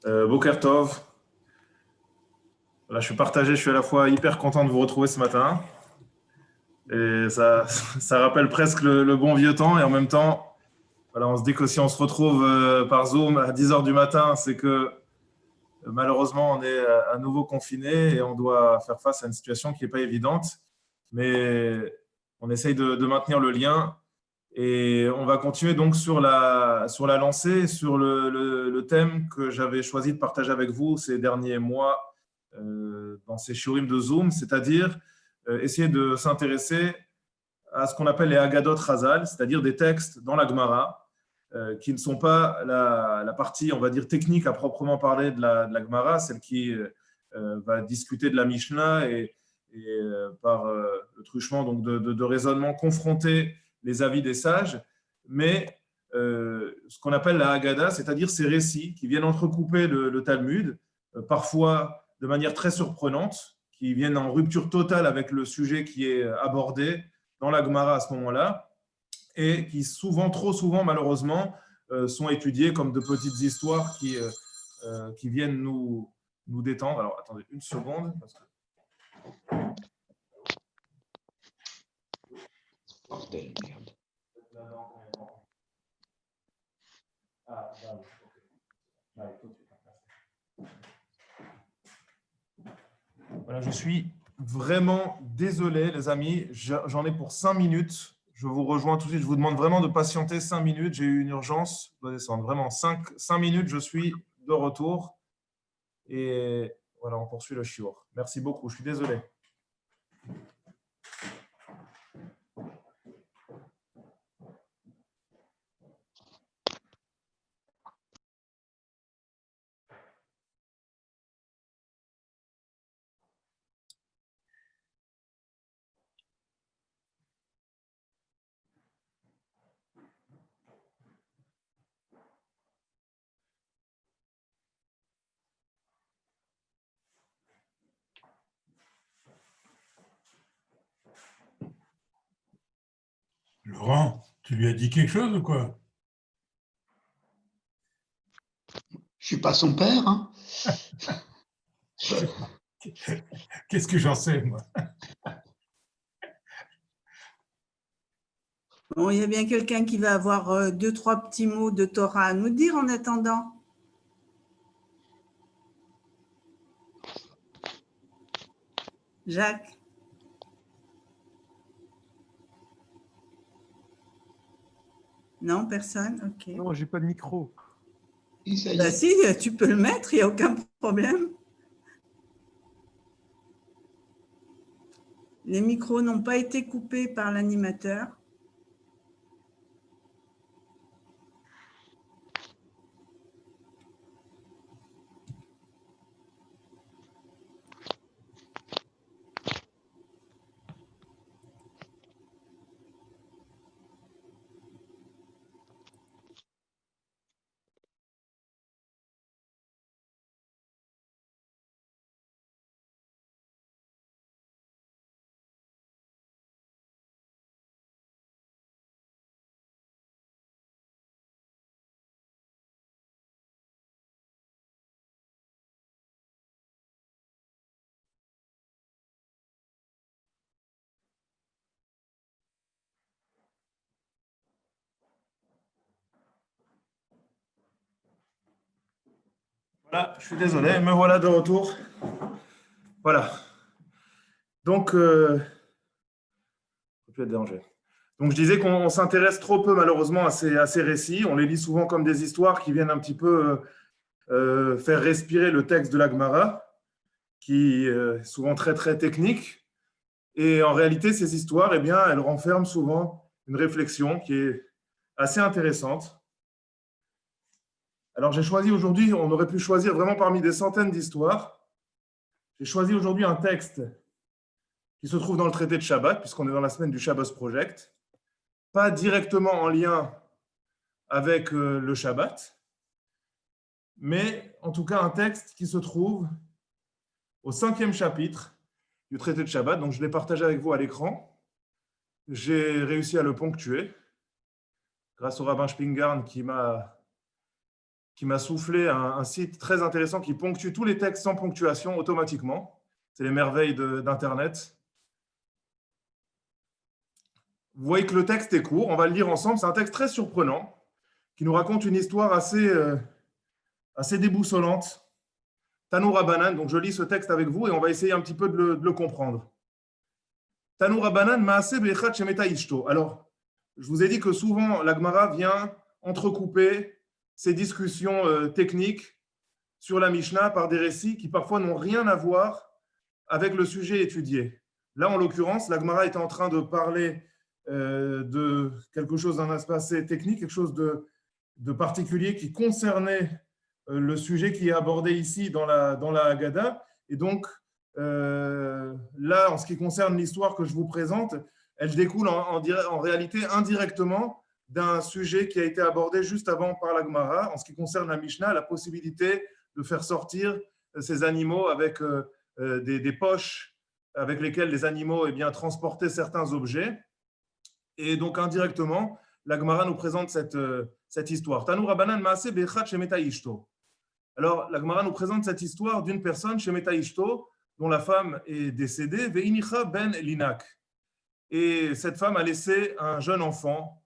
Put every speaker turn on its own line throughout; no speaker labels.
Boker Tov. Voilà, je suis partagé, je suis à la fois hyper content de vous retrouver ce matin. Et ça rappelle presque le bon vieux temps. Et en même temps, voilà, on se dit que si on se retrouve par Zoom à 10 heures du matin, c'est que malheureusement, on est à nouveau confiné et on doit faire face à une situation qui n'est pas évidente. Mais on essaye de maintenir le lien. Et on va continuer donc sur la lancée, sur le thème que j'avais choisi de partager avec vous ces derniers mois dans ces shiurim de Zoom, c'est-à-dire essayer de s'intéresser à ce qu'on appelle les Haggadot Chazal, c'est-à-dire des textes dans la Gemara qui ne sont pas la partie, on va dire, technique à proprement parler de la Gemara, celle qui va discuter de la Mishnah et par le truchement donc de raisonnement confronter les avis des sages, mais ce qu'on appelle la Haggadah, c'est-à-dire ces récits qui viennent entrecouper le Talmud, parfois de manière très surprenante, qui viennent en rupture totale avec le sujet qui est abordé dans la Gemara à ce moment-là, et qui souvent, trop souvent malheureusement, sont étudiés comme de petites histoires qui viennent nous détendre. Alors attendez une seconde. Parce que...
Bordel, merde.
Voilà, je suis vraiment désolé, les amis. J'en ai pour 5 minutes. Je vous rejoins tout de suite. Je vous demande vraiment de patienter 5 minutes. J'ai eu une urgence. Je dois descendre. Vraiment, 5 minutes, je suis de retour. Et voilà, on poursuit le shiur. Merci beaucoup. Je suis désolé.
Laurent, tu lui as dit quelque chose ou quoi?
Je suis pas son père, hein.
Qu'est-ce que j'en sais, moi?
Bon, il y a bien quelqu'un qui va avoir 2-3 petits mots de Torah à nous dire en attendant. Jacques? Non, personne? Ok.
Non, j'ai pas de micro.
Et ça y
Bah
est.
si, tu peux le mettre, il n'y a aucun problème. Les micros n'ont pas été coupés par l'animateur.
Voilà, je suis désolé, me voilà de retour. Voilà. Donc, je déranger. Donc, je disais qu'on s'intéresse trop peu malheureusement à ces récits. On les lit souvent comme des histoires qui viennent un petit peu faire respirer le texte de la Gemara, qui est souvent très, très technique. Et en réalité, ces histoires, eh bien, elles renferment souvent une réflexion qui est assez intéressante. Alors, j'ai choisi aujourd'hui, on aurait pu choisir vraiment parmi des centaines d'histoires. J'ai choisi aujourd'hui un texte qui se trouve dans le traité de Shabbat, puisqu'on est dans la semaine du Shabbos Project, pas directement en lien avec le Shabbat, mais en tout cas un texte qui se trouve au 5e chapitre du traité de Shabbat. Donc, je l'ai partagé avec vous à l'écran. J'ai réussi à le ponctuer grâce au rabbin Spingarn qui m'a qui m'a soufflé un site très intéressant qui ponctue tous les textes sans ponctuation automatiquement. C'est les merveilles d'Internet. Vous voyez que le texte est court, on va le lire ensemble. C'est un texte très surprenant qui nous raconte une histoire assez déboussolante. Tanu Rabbanan, donc je lis ce texte avec vous et on va essayer un petit peu de le comprendre. Tanu Rabbanan, Maaseh be'echad shemeta ishto. Alors, je vous ai dit que souvent la Gemara vient entrecouper ces discussions techniques sur la Mishnah par des récits qui parfois n'ont rien à voir avec le sujet étudié. Là, en l'occurrence, la Gemara est en train de parler de quelque chose d'un aspect assez technique, quelque chose de particulier qui concernait le sujet qui est abordé ici dans la Haggadah. Et donc, là, en ce qui concerne l'histoire que je vous présente, elle découle en réalité indirectement d'un sujet qui a été abordé juste avant par la Gemara. En ce qui concerne la Mishnah, la possibilité de faire sortir ces animaux avec des poches avec lesquelles les animaux transportaient certains objets. Et donc, indirectement, la Gemara nous présente cette histoire. Tanu Rabbanan Maaseh be'echad shemeta ishto. Alors, la Gemara nous présente cette histoire d'une personne, shemeta ishto, dont la femme est décédée, ve'inicha ben linak. Et cette femme a laissé un jeune enfant,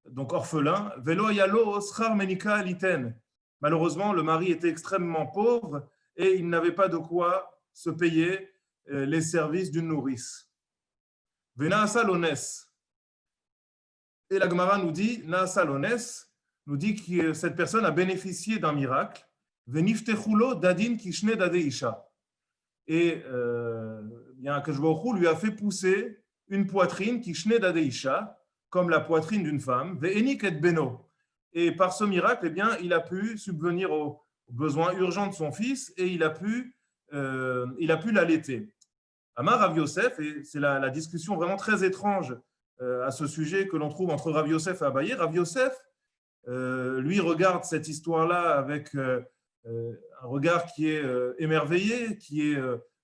donc orphelin, velo yalo schar menika liten. Malheureusement, le mari était extrêmement pauvre et il n'avait pas de quoi se payer les services d'une nourrice. Ve'naasa lones. Et la Gemara nous dit, naasa lones, nous dit que cette personne a bénéficié d'un miracle. Veniftechulo dadin kishne dade isha. Et Akadosh Baruch Hu lui a fait pousser une poitrine kishne dade isha, comme la poitrine d'une femme. Ve'enik et beno. Et par ce miracle, il a pu subvenir aux besoins urgents de son fils et il a pu l'allaiter. Amar Rav Yosef, et c'est la discussion vraiment très étrange à ce sujet que l'on trouve entre Rav Yosef et Abaye. Rav Yosef, lui, regarde cette histoire-là avec un regard qui est émerveillé, qui est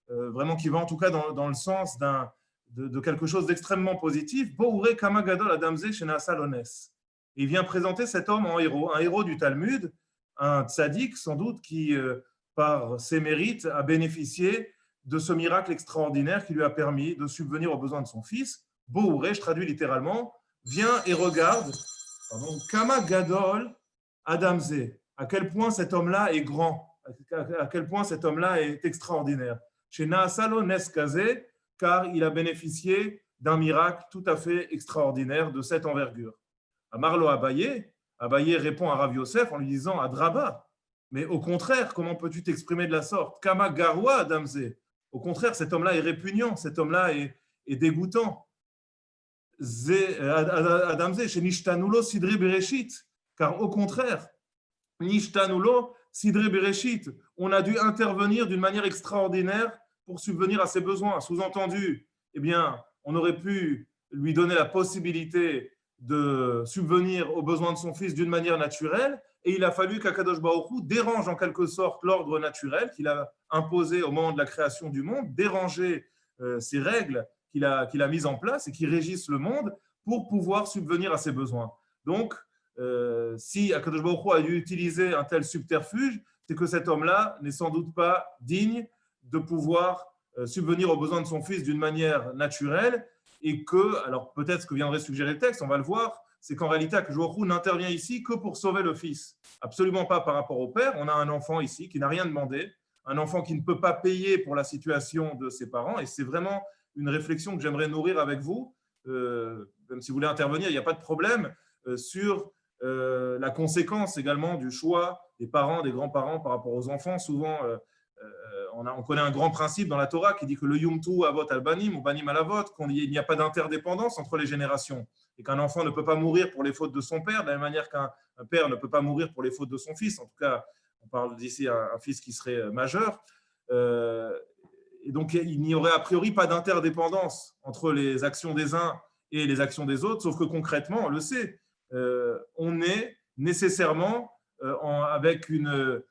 vraiment qui va en tout cas dans le sens de quelque chose d'extrêmement positif. Boure kama gadol adamze shenaasa lones. Il vient présenter cet homme en héros, un héros du Talmud, un tzaddik sans doute qui, par ses mérites, a bénéficié de ce miracle extraordinaire qui lui a permis de subvenir aux besoins de son fils. Boure, je traduis littéralement, vient et regarde, kama gadol adamze, à quel point cet homme-là est grand, à quel point cet homme-là est extraordinaire. Chez Naasalo Neskaze, car il a bénéficié d'un miracle tout à fait extraordinaire de cette envergure. Amarlo Abaye répond à Rav Yosef en lui disant Adraba, mais au contraire, comment peux-tu t'exprimer de la sorte? Kama garwa adamze. Au contraire, cet homme-là est répugnant, cet homme-là est dégoûtant. Adamze, chez Nishtanulo Sidri Bereshit, car au contraire, Nishtanulo Sidri Bereshit, on a dû intervenir d'une manière extraordinaire pour subvenir à ses besoins. Sous-entendu, on aurait pu lui donner la possibilité de subvenir aux besoins de son fils d'une manière naturelle, et il a fallu qu'Akadosh Baruch Hu dérange en quelque sorte l'ordre naturel qu'il a imposé au moment de la création du monde, déranger ces règles qu'il a mises en place et qui régissent le monde pour pouvoir subvenir à ses besoins. Donc, si Akadosh Baruch Hu a dû utiliser un tel subterfuge, c'est que cet homme-là n'est sans doute pas digne de pouvoir subvenir aux besoins de son fils d'une manière naturelle, et que, alors peut-être ce que viendrait suggérer le texte, on va le voir, c'est qu'en réalité, Akadosh Baruch Hu n'intervient ici que pour sauver le fils. Absolument pas par rapport au père. On a un enfant ici qui n'a rien demandé, un enfant qui ne peut pas payer pour la situation de ses parents, et c'est vraiment une réflexion que j'aimerais nourrir avec vous. Même si vous voulez intervenir, il n'y a pas de problème, sur la conséquence également du choix des parents, des grands-parents par rapport aux enfants. Souvent, on connaît un grand principe dans la Torah qui dit que le yumtu avot al banim ou banim al avot, qu'il n'y a pas d'interdépendance entre les générations et qu'un enfant ne peut pas mourir pour les fautes de son père, de la même manière qu'un père ne peut pas mourir pour les fautes de son fils. En tout cas, on parle d'ici un fils qui serait majeur. Et donc, il n'y aurait a priori pas d'interdépendance entre les actions des uns et les actions des autres, sauf que concrètement, on le sait, on est nécessairement avec une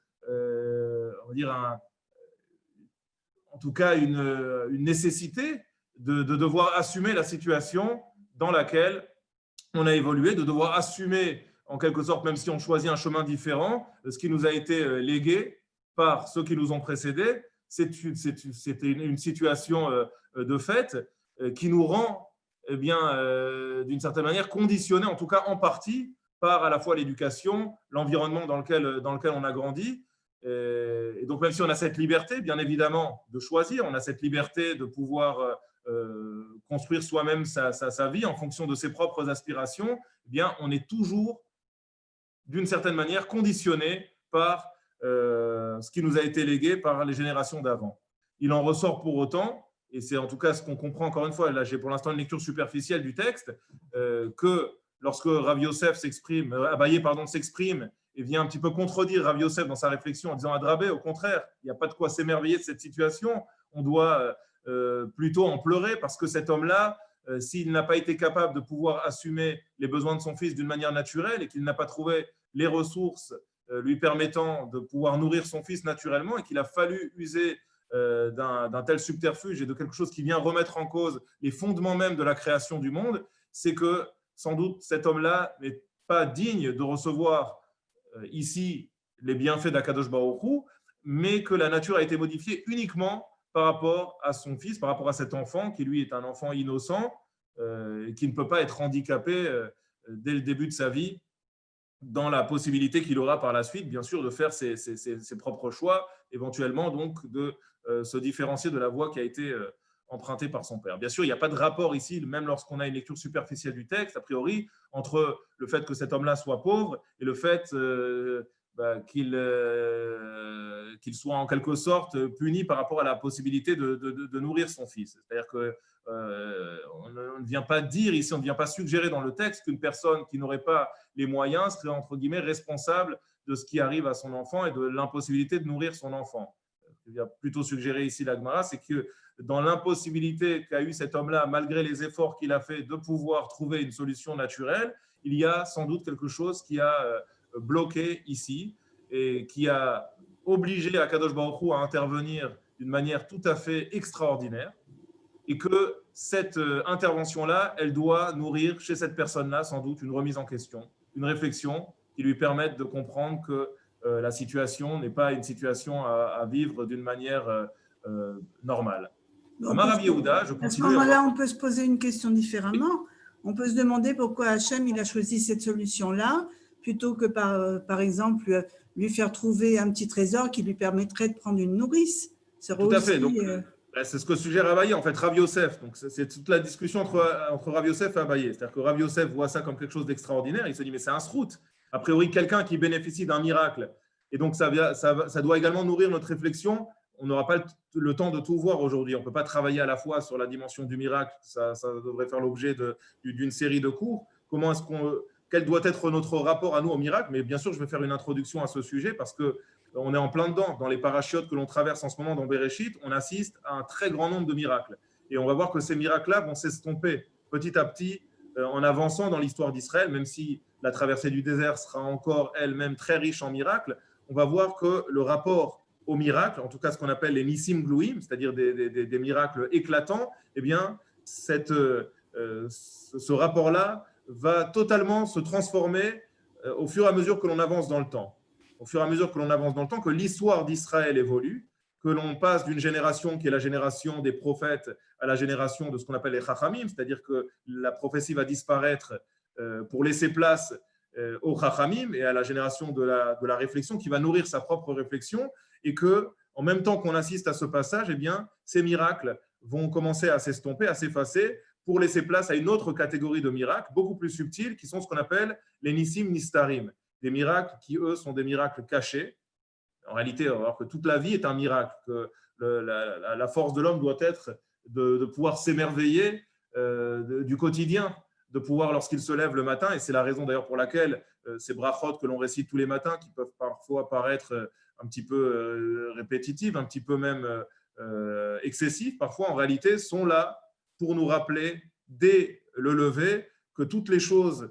nécessité de devoir assumer la situation dans laquelle on a évolué, de devoir assumer en quelque sorte, même si on choisit un chemin différent, ce qui nous a été légué par ceux qui nous ont précédés, c'était une situation de fait qui nous rend, eh bien, d'une certaine manière, conditionnés, en tout cas en partie, par à la fois l'éducation, l'environnement dans lequel on a grandi. Et donc, même si on a cette liberté, bien évidemment, de choisir, on a cette liberté de pouvoir construire soi-même sa vie en fonction de ses propres aspirations, eh bien, on est toujours, d'une certaine manière, conditionné par ce qui nous a été légué par les générations d'avant. Il en ressort pour autant, et c'est en tout cas ce qu'on comprend encore une fois, là j'ai pour l'instant une lecture superficielle du texte, que lorsque Rav Yosef s'exprime, Abaye s'exprime et vient un petit peu contredire Rav Yosef dans sa réflexion en disant Adrabé, au contraire, il n'y a pas de quoi s'émerveiller de cette situation, on doit plutôt en pleurer parce que cet homme-là, s'il n'a pas été capable de pouvoir assumer les besoins de son fils d'une manière naturelle et qu'il n'a pas trouvé les ressources lui permettant de pouvoir nourrir son fils naturellement et qu'il a fallu user d'un tel subterfuge et de quelque chose qui vient remettre en cause les fondements même de la création du monde, c'est que sans doute cet homme-là n'est pas digne de recevoir ici les bienfaits d'Akadosh Baruch Hu, mais que la nature a été modifiée uniquement par rapport à son fils, par rapport à cet enfant qui lui est un enfant innocent et qui ne peut pas être handicapé dès le début de sa vie dans la possibilité qu'il aura par la suite, bien sûr, de faire ses propres choix, éventuellement donc de se différencier de la voie qui a été empruntée par son père. Bien sûr, il n'y a pas de rapport ici, même lorsqu'on a une lecture superficielle du texte, a priori, entre le fait que cet homme-là soit pauvre et le fait qu'il soit en quelque sorte puni par rapport à la possibilité de nourrir son fils. C'est-à-dire que on ne vient pas dire ici, on ne vient pas suggérer dans le texte qu'une personne qui n'aurait pas les moyens serait entre guillemets responsable de ce qui arrive à son enfant et de l'impossibilité de nourrir son enfant. Ce qui vient plutôt suggérer ici la Gemara, c'est que dans l'impossibilité qu'a eu cet homme-là, malgré les efforts qu'il a fait de pouvoir trouver une solution naturelle, il y a sans doute quelque chose qui a bloqué ici et qui a obligé Akadosh Baruch Hu à intervenir d'une manière tout à fait extraordinaire. Et que cette intervention-là, elle doit nourrir chez cette personne-là sans doute une remise en question, une réflexion qui lui permette de comprendre que la situation n'est pas une situation à vivre d'une manière normale.
À ce moment-là, on peut se poser une question différemment. On peut se demander pourquoi Hachem il a choisi cette solution-là plutôt que par exemple lui faire trouver un petit trésor qui lui permettrait de prendre une nourrice.
Tout à fait. Donc, c'est ce que suggère Abaye, en fait, Rav Yosef. Donc, c'est toute la discussion entre Rav Yosef et Abaye. C'est-à-dire que Rav Yosef voit ça comme quelque chose d'extraordinaire. Il se dit, mais c'est un srout. A priori, quelqu'un qui bénéficie d'un miracle. Et donc, ça doit également nourrir notre réflexion. On n'aura pas le temps de tout voir aujourd'hui. On ne peut pas travailler à la fois sur la dimension du miracle. Ça devrait faire l'objet d'une série de cours. Quel doit être notre rapport à nous au miracle? Mais bien sûr, je vais faire une introduction à ce sujet parce que on est en plein dedans. Dans les parachiotes que l'on traverse en ce moment dans Bereshit, on assiste à un très grand nombre de miracles. Et on va voir que ces miracles-là vont s'estomper petit à petit en avançant dans l'histoire d'Israël, même si la traversée du désert sera encore elle-même très riche en miracles. On va voir que le rapport au miracle, en tout cas ce qu'on appelle les Nissim Glouim, c'est-à-dire des miracles éclatants, eh bien, ce rapport-là va totalement se transformer au fur et à mesure que l'on avance dans le temps. Au fur et à mesure que l'on avance dans le temps, que l'histoire d'Israël évolue, que l'on passe d'une génération qui est la génération des prophètes à la génération de ce qu'on appelle les Chachamim, c'est-à-dire que la prophétie va disparaître pour laisser place aux Chachamim et à la génération de la réflexion qui va nourrir sa propre réflexion, et que, en même temps qu'on assiste à ce passage, eh bien, ces miracles vont commencer à s'estomper, à s'effacer, pour laisser place à une autre catégorie de miracles, beaucoup plus subtils, qui sont ce qu'on appelle les Nissim Nistarim, des miracles qui, eux, sont des miracles cachés. En réalité, alors que toute la vie est un miracle, que la force de l'homme doit être de pouvoir s'émerveiller du quotidien, de pouvoir, lorsqu'il se lève le matin, et c'est la raison d'ailleurs pour laquelle ces brachot que l'on récite tous les matins, qui peuvent parfois paraître un petit peu répétitives, un petit peu même excessives, parfois en réalité sont là pour nous rappeler dès le lever que toutes les choses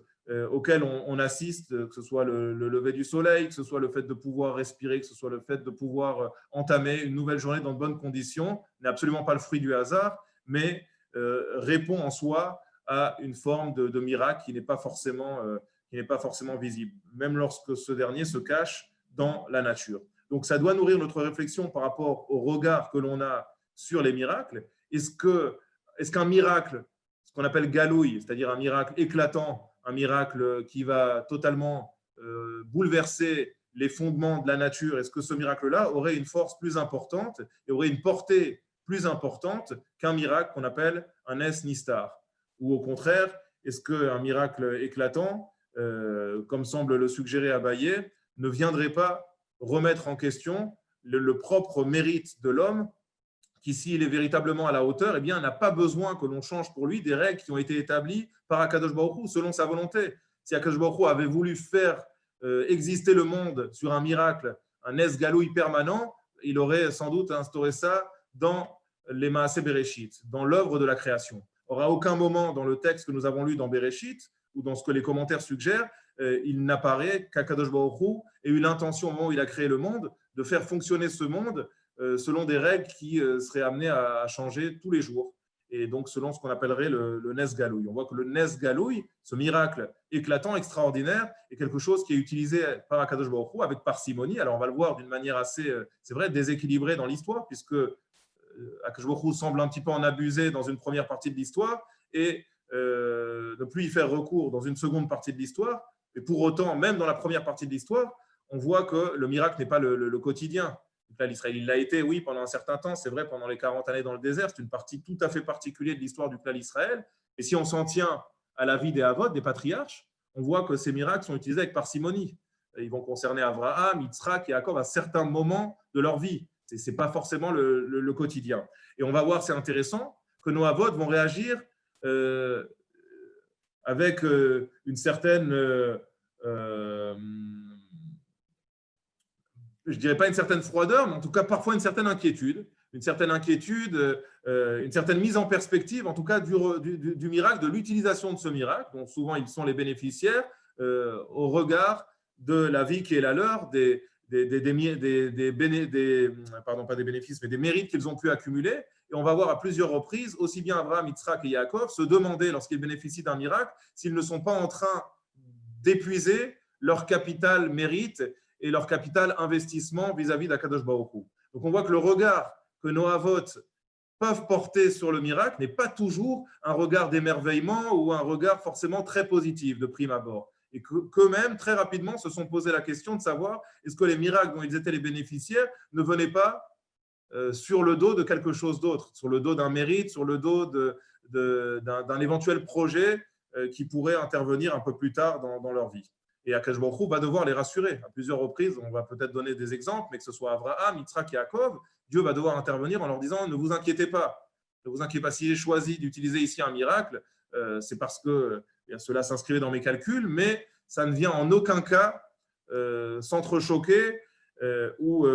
auxquelles on assiste, que ce soit le lever du soleil, que ce soit le fait de pouvoir respirer, que ce soit le fait de pouvoir entamer une nouvelle journée dans de bonnes conditions, n'est absolument pas le fruit du hasard, mais répond en soi à une forme de miracle qui n'est pas forcément qui n'est pas forcément visible, même lorsque ce dernier se cache dans la nature. Donc, ça doit nourrir notre réflexion par rapport au regard que l'on a sur les miracles. Est-ce qu'un miracle, ce qu'on appelle galouille, c'est-à-dire un miracle éclatant, un miracle qui va totalement bouleverser les fondements de la nature, est-ce que ce miracle-là aurait une force plus importante et aurait une portée plus importante qu'un miracle qu'on appelle un es nistar? Ou au contraire, est-ce qu'un miracle éclatant, comme semble le suggérer Abaye, ne viendrait pas remettre en question le propre mérite de l'homme, qui, s'il est véritablement à la hauteur, eh bien, n'a pas besoin que l'on change pour lui des règles qui ont été établies par Akadosh Baruch Hu, selon sa volonté. Si Akadosh Baruch Hu avait voulu faire exister le monde sur un miracle, un es galouille permanent, il aurait sans doute instauré ça dans les Maaseh Bereshit, dans l'œuvre de la création. Or, à aucun moment dans le texte que nous avons lu dans Bereshit, ou dans ce que les commentaires suggèrent, il n'apparaît qu'Akadosh Baruch Hu ait eu l'intention, au moment où il a créé le monde, de faire fonctionner ce monde selon des règles qui seraient amenées à changer tous les jours. Et donc, selon ce qu'on appellerait le Nes Galouille. On voit que le Nes Galouille, ce miracle éclatant, extraordinaire, est quelque chose qui est utilisé par Akadosh Baruch Hu avec parcimonie. Alors, on va le voir d'une manière assez, c'est vrai, déséquilibrée dans l'histoire, puisque Akadosh Baruch Hu semble un petit peu en abuser dans une première partie de l'histoire et ne plus y faire recours dans une seconde partie de l'histoire. Et pour autant, même dans la première partie de l'histoire, on voit que le miracle n'est pas le quotidien. L'Israël, il l'a été, oui, pendant un certain temps, c'est vrai, pendant les 40 années dans le désert, c'est une partie tout à fait particulière de l'histoire du clan Israël. Et si on s'en tient à la vie des Avot, des patriarches, on voit que ces miracles sont utilisés avec parcimonie. Ils vont concerner Abraham, Yitzhak et Jacob à certains moments de leur vie. Ce n'est pas forcément le quotidien. Et on va voir, c'est intéressant, que nos Avot vont réagir avec une certaine, je ne dirais pas une certaine froideur, mais en tout cas parfois une certaine inquiétude, une certaine mise en perspective, en tout cas du miracle, de l'utilisation de ce miracle, dont souvent ils sont les bénéficiaires, au regard de la vie qui est la leur, des mérites qu'ils ont pu accumuler. Et on va voir à plusieurs reprises, aussi bien Abraham, Yitzhak et Yaakov, se demander, lorsqu'ils bénéficient d'un miracle, s'ils ne sont pas en train d'épuiser leur capital mérite et leur capital investissement vis-à-vis d'Akadosh Baruch Hu. Donc on voit que le regard que nos Avot peuvent porter sur le miracle n'est pas toujours un regard d'émerveillement ou un regard forcément très positif de prime abord. Et qu'eux-mêmes, très rapidement, se sont posé la question de savoir est-ce que les miracles dont ils étaient les bénéficiaires ne venaient pas sur le dos de quelque chose d'autre, sur le dos d'un mérite, sur le dos d'un éventuel projet qui pourrait intervenir un peu plus tard dans leur vie. Et Akadosh Baruch Hu va devoir les rassurer. À plusieurs reprises, on va peut-être donner des exemples, mais que ce soit Abraham, Yitzhak et Jacob, Dieu va devoir intervenir en leur disant « Ne vous inquiétez pas. Ne vous inquiétez pas. Si j'ai choisi d'utiliser ici un miracle, c'est parce que cela s'inscrivait dans mes calculs, mais ça ne vient en aucun cas s'entrechoquer ou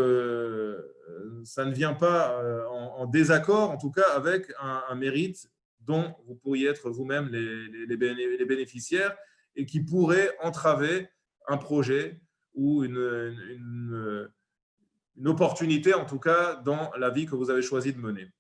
ça ne vient pas en désaccord, en tout cas, avec un mérite dont vous pourriez être vous-même les bénéficiaires et qui pourrait entraver un projet ou une opportunité, en tout cas, dans la vie que vous avez choisi de mener.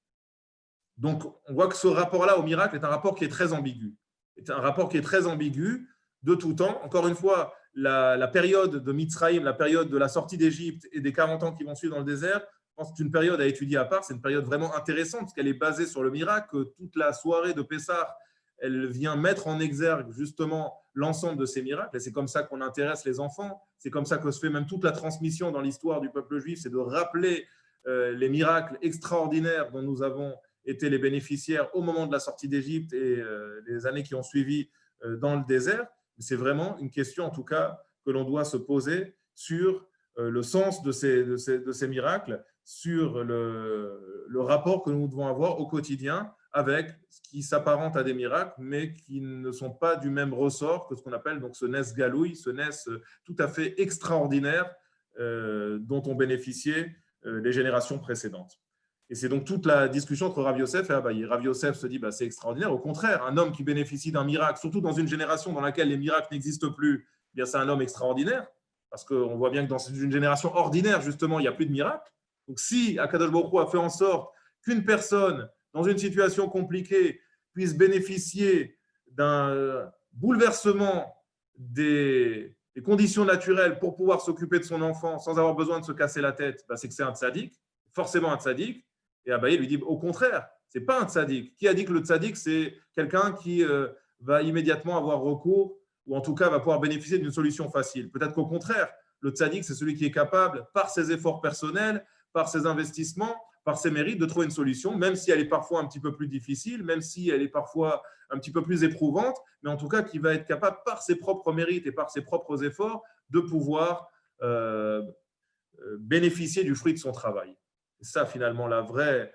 Donc, on voit que ce rapport-là au miracle est un rapport qui est très ambigu. C'est un rapport qui est très ambigu de tout temps. Encore une fois, la période de Mitzraïm, la période de la sortie d'Égypte et des 40 ans qui vont suivre dans le désert, je pense que c'est une période à étudier à part. C'est une période vraiment intéressante parce qu'elle est basée sur le miracle, que toute la soirée de Pessah, elle vient mettre en exergue justement l'ensemble de ces miracles. Et c'est comme ça qu'on intéresse les enfants. C'est comme ça que se fait même toute la transmission dans l'histoire du peuple juif. C'est de rappeler les miracles extraordinaires dont nous avons été les bénéficiaires au moment de la sortie d'Égypte et les années qui ont suivi dans le désert. C'est vraiment une question, en tout cas, que l'on doit se poser sur le sens de ces miracles, sur le rapport que nous devons avoir au quotidien avec ce qui s'apparente à des miracles, mais qui ne sont pas du même ressort que ce qu'on appelle donc ce Nes Galouille, ce Nes tout à fait extraordinaire dont ont bénéficié les générations précédentes. Et c'est donc toute la discussion entre Rav Yosef et Abaye. Rav Yosef se dit c'est extraordinaire. Au contraire, un homme qui bénéficie d'un miracle, surtout dans une génération dans laquelle les miracles n'existent plus, eh bien c'est un homme extraordinaire, parce qu'on voit bien que dans une génération ordinaire, justement, il n'y a plus de miracles. Donc si Akadosh Baruch Hu a fait en sorte qu'une personne dans une situation compliquée puisse bénéficier d'un bouleversement des conditions naturelles pour pouvoir s'occuper de son enfant sans avoir besoin de se casser la tête, c'est que c'est un tzaddik, forcément un tzaddik. Et Abaye lui dit au contraire, ce n'est pas un tzaddik. Qui a dit que le tzaddik, c'est quelqu'un qui va immédiatement avoir recours ou en tout cas va pouvoir bénéficier d'une solution facile? Peut-être qu'au contraire, le tzaddik, c'est celui qui est capable, par ses efforts personnels, par ses investissements, par ses mérites, de trouver une solution, même si elle est parfois un petit peu plus difficile, même si elle est parfois un petit peu plus éprouvante, mais en tout cas qui va être capable, par ses propres mérites et par ses propres efforts, de pouvoir bénéficier du fruit de son travail. Et ça, finalement, la vraie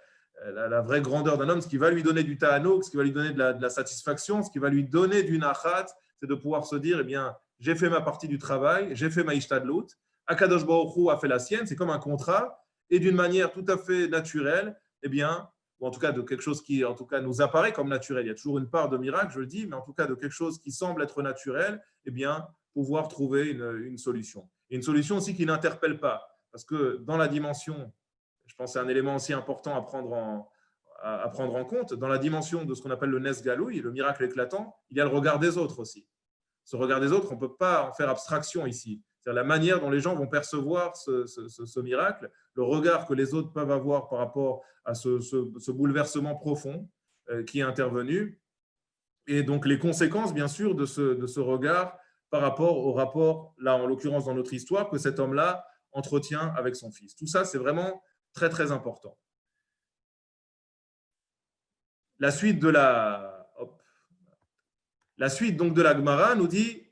grandeur d'un homme, ce qui va lui donner du ta'anouk, ce qui va lui donner de la satisfaction, ce qui va lui donner du nachat, c'est de pouvoir se dire, eh bien, j'ai fait ma partie du travail, j'ai fait ma ishtadlut, Akadosh Baruch Hu a fait la sienne, c'est comme un contrat, et d'une manière tout à fait naturelle, eh bien, ou en tout cas de quelque chose qui en tout cas nous apparaît comme naturel, il y a toujours une part de miracle, je le dis, mais en tout cas de quelque chose qui semble être naturel, eh bien, pouvoir trouver une solution. Et une solution aussi qui n'interpelle pas, parce que dans la dimension, je pense que c'est un élément aussi important à prendre en compte, dans la dimension de ce qu'on appelle le Nes Galoui, le miracle éclatant, il y a le regard des autres aussi. Ce regard des autres, on ne peut pas en faire abstraction ici. C'est-à-dire la manière dont les gens vont percevoir ce miracle, le regard que les autres peuvent avoir par rapport à ce bouleversement profond qui est intervenu, et donc les conséquences, bien sûr, de ce regard par rapport au rapport, là, en l'occurrence dans notre histoire, que cet homme-là entretient avec son fils. Tout ça, c'est vraiment très, très important. La suite de la Gemara nous dit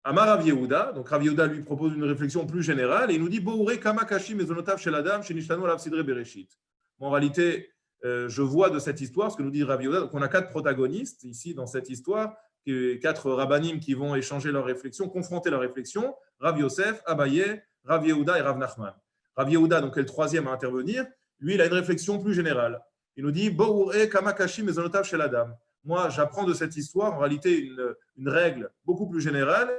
Amar Rav Yehuda, donc Rav Yehuda lui propose une réflexion plus générale et il nous dit Bouré kama kashi mezonotav shel adam shenishtanu alav sidre bereshit. En réalité, je vois de cette histoire ce que nous dit Rav Yehuda. Donc on a 4 protagonistes ici dans cette histoire, 4 rabbanim qui vont échanger leurs réflexions, confronter leurs réflexions. Rav Yosef, Abaye, Rav Yehuda et Rav Nachman. Rav Yehuda, donc est le troisième à intervenir. Lui, il a une réflexion plus générale. Il nous dit Bouré kama kashi mezonotav shel adam. Moi, j'apprends de cette histoire en réalité une règle beaucoup plus générale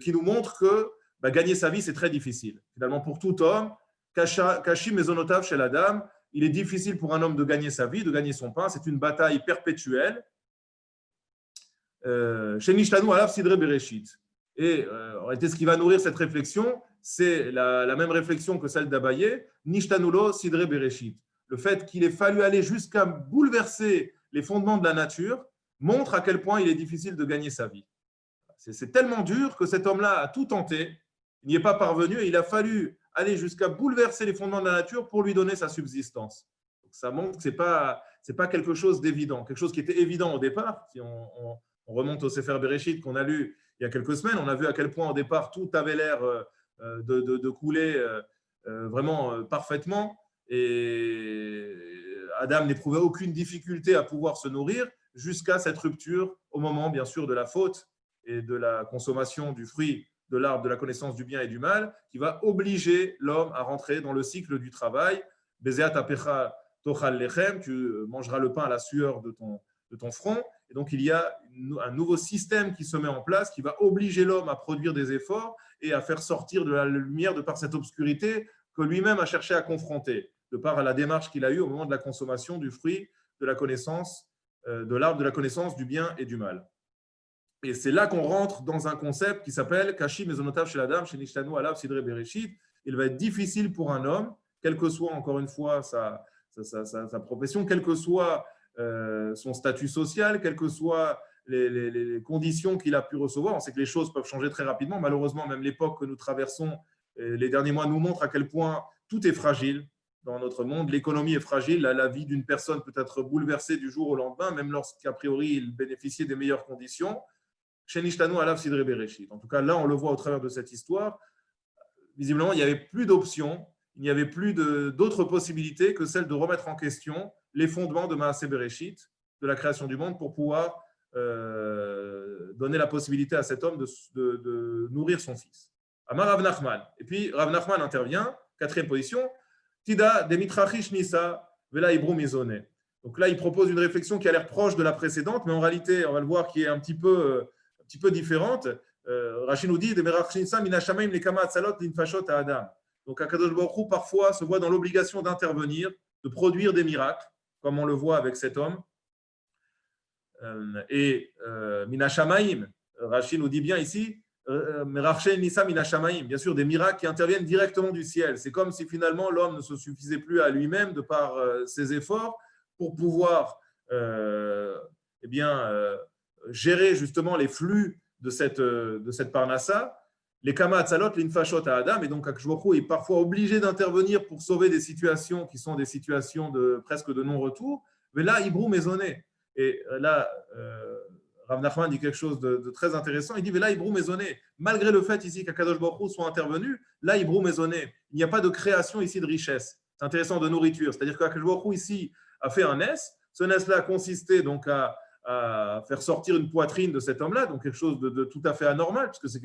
qui nous montre que gagner sa vie, c'est très difficile. Finalement, pour tout homme, kashi mezonotav shel adam, il est difficile pour un homme de gagner sa vie, de gagner son pain. C'est une bataille perpétuelle. Shenishtanu alav sidre bereshit. Et en réalité, ce qui va nourrir cette réflexion, c'est la même réflexion que celle d'Abaye, Nishtanulo sidre bereshit. Le fait qu'il ait fallu aller jusqu'à bouleverser les fondements de la nature montre à quel point il est difficile de gagner sa vie. C'est tellement dur que cet homme-là a tout tenté, il n'y est pas parvenu et il a fallu aller jusqu'à bouleverser les fondements de la nature pour lui donner sa subsistance. Donc, ça montre que ce n'est pas quelque chose d'évident, quelque chose qui était évident au départ. Si on remonte au Sefer Bereshit qu'on a lu il y a quelques semaines, on a vu à quel point au départ tout avait l'air de couler vraiment parfaitement et Adam n'éprouvait aucune difficulté à pouvoir se nourrir jusqu'à cette rupture au moment bien sûr de la faute et de la consommation du fruit de l'arbre de la connaissance du bien et du mal qui va obliger l'homme à rentrer dans le cycle du travail. Bezeat apecha tochal lechem, tu mangeras le pain à la sueur de ton front. Et donc il y a un nouveau système qui se met en place qui va obliger l'homme à produire des efforts et à faire sortir de la lumière de par cette obscurité que lui-même a cherché à confronter, de par la démarche qu'il a eue au moment de la consommation du fruit de la connaissance, de l'arbre de la connaissance du bien et du mal. Et c'est là qu'on rentre dans un concept qui s'appelle Kashi mezonotav shel adam shenishtanu alav sidre bereshit. Il va être difficile pour un homme, quelle que soit encore une fois sa profession, quel que soit son statut social, quelles que soient les conditions qu'il a pu recevoir. On sait que les choses peuvent changer très rapidement. Malheureusement, même l'époque que nous traversons les derniers mois nous montre à quel point tout est fragile dans notre monde. L'économie est fragile. La vie d'une personne peut être bouleversée du jour au lendemain, même lorsqu'a priori il bénéficiait des meilleures conditions. Shenishtanu alav sidre bereshit. En tout cas, là, on le voit au travers de cette histoire. Visiblement, il n'y avait plus d'options, il n'y avait plus d'autres possibilités que celle de remettre en question les fondements de Maaseh Bereshit, de la création du monde, pour pouvoir donner la possibilité à cet homme de nourrir son fils. Amar Rav Nachman. Et puis, Rav Nachman intervient, 4e position, Tida demitrachish nisa vela ibru mizone. Donc là, il propose une réflexion qui a l'air proche de la précédente, mais en réalité, on va le voir, qui est un petit peu différente. Rashi nous dit donc Akadosh Baruch Hu parfois se voit dans l'obligation d'intervenir, de produire des miracles, comme on le voit avec cet homme. Et Mina Shamaim, Rachid nous dit bien ici, bien sûr, des miracles qui interviennent directement du ciel. C'est comme si finalement l'homme ne se suffisait plus à lui-même de par ses efforts pour pouvoir gérer justement les flux de cette parnassa. Les kama atzalot, l'infashot à Adam, et donc Akadosh Baruch Hu est parfois obligé d'intervenir pour sauver des situations qui sont des situations presque de non-retour. Mais là, Hibrou maisonné. Et là, Rav Nachman dit quelque chose de très intéressant. Il dit, mais là, Hibrou maisonné, malgré le fait ici qu'Akadosh Baruch Hu soit intervenu, là, Hibrou maisonné, il n'y a pas de création ici de richesse. C'est intéressant, de nourriture. C'est-à-dire qu'Akadosh Baruch Hu ici a fait un nes. Ce nes-là a consisté donc à faire sortir une poitrine de cet homme-là, donc quelque chose de tout à fait anormal, puisque c'est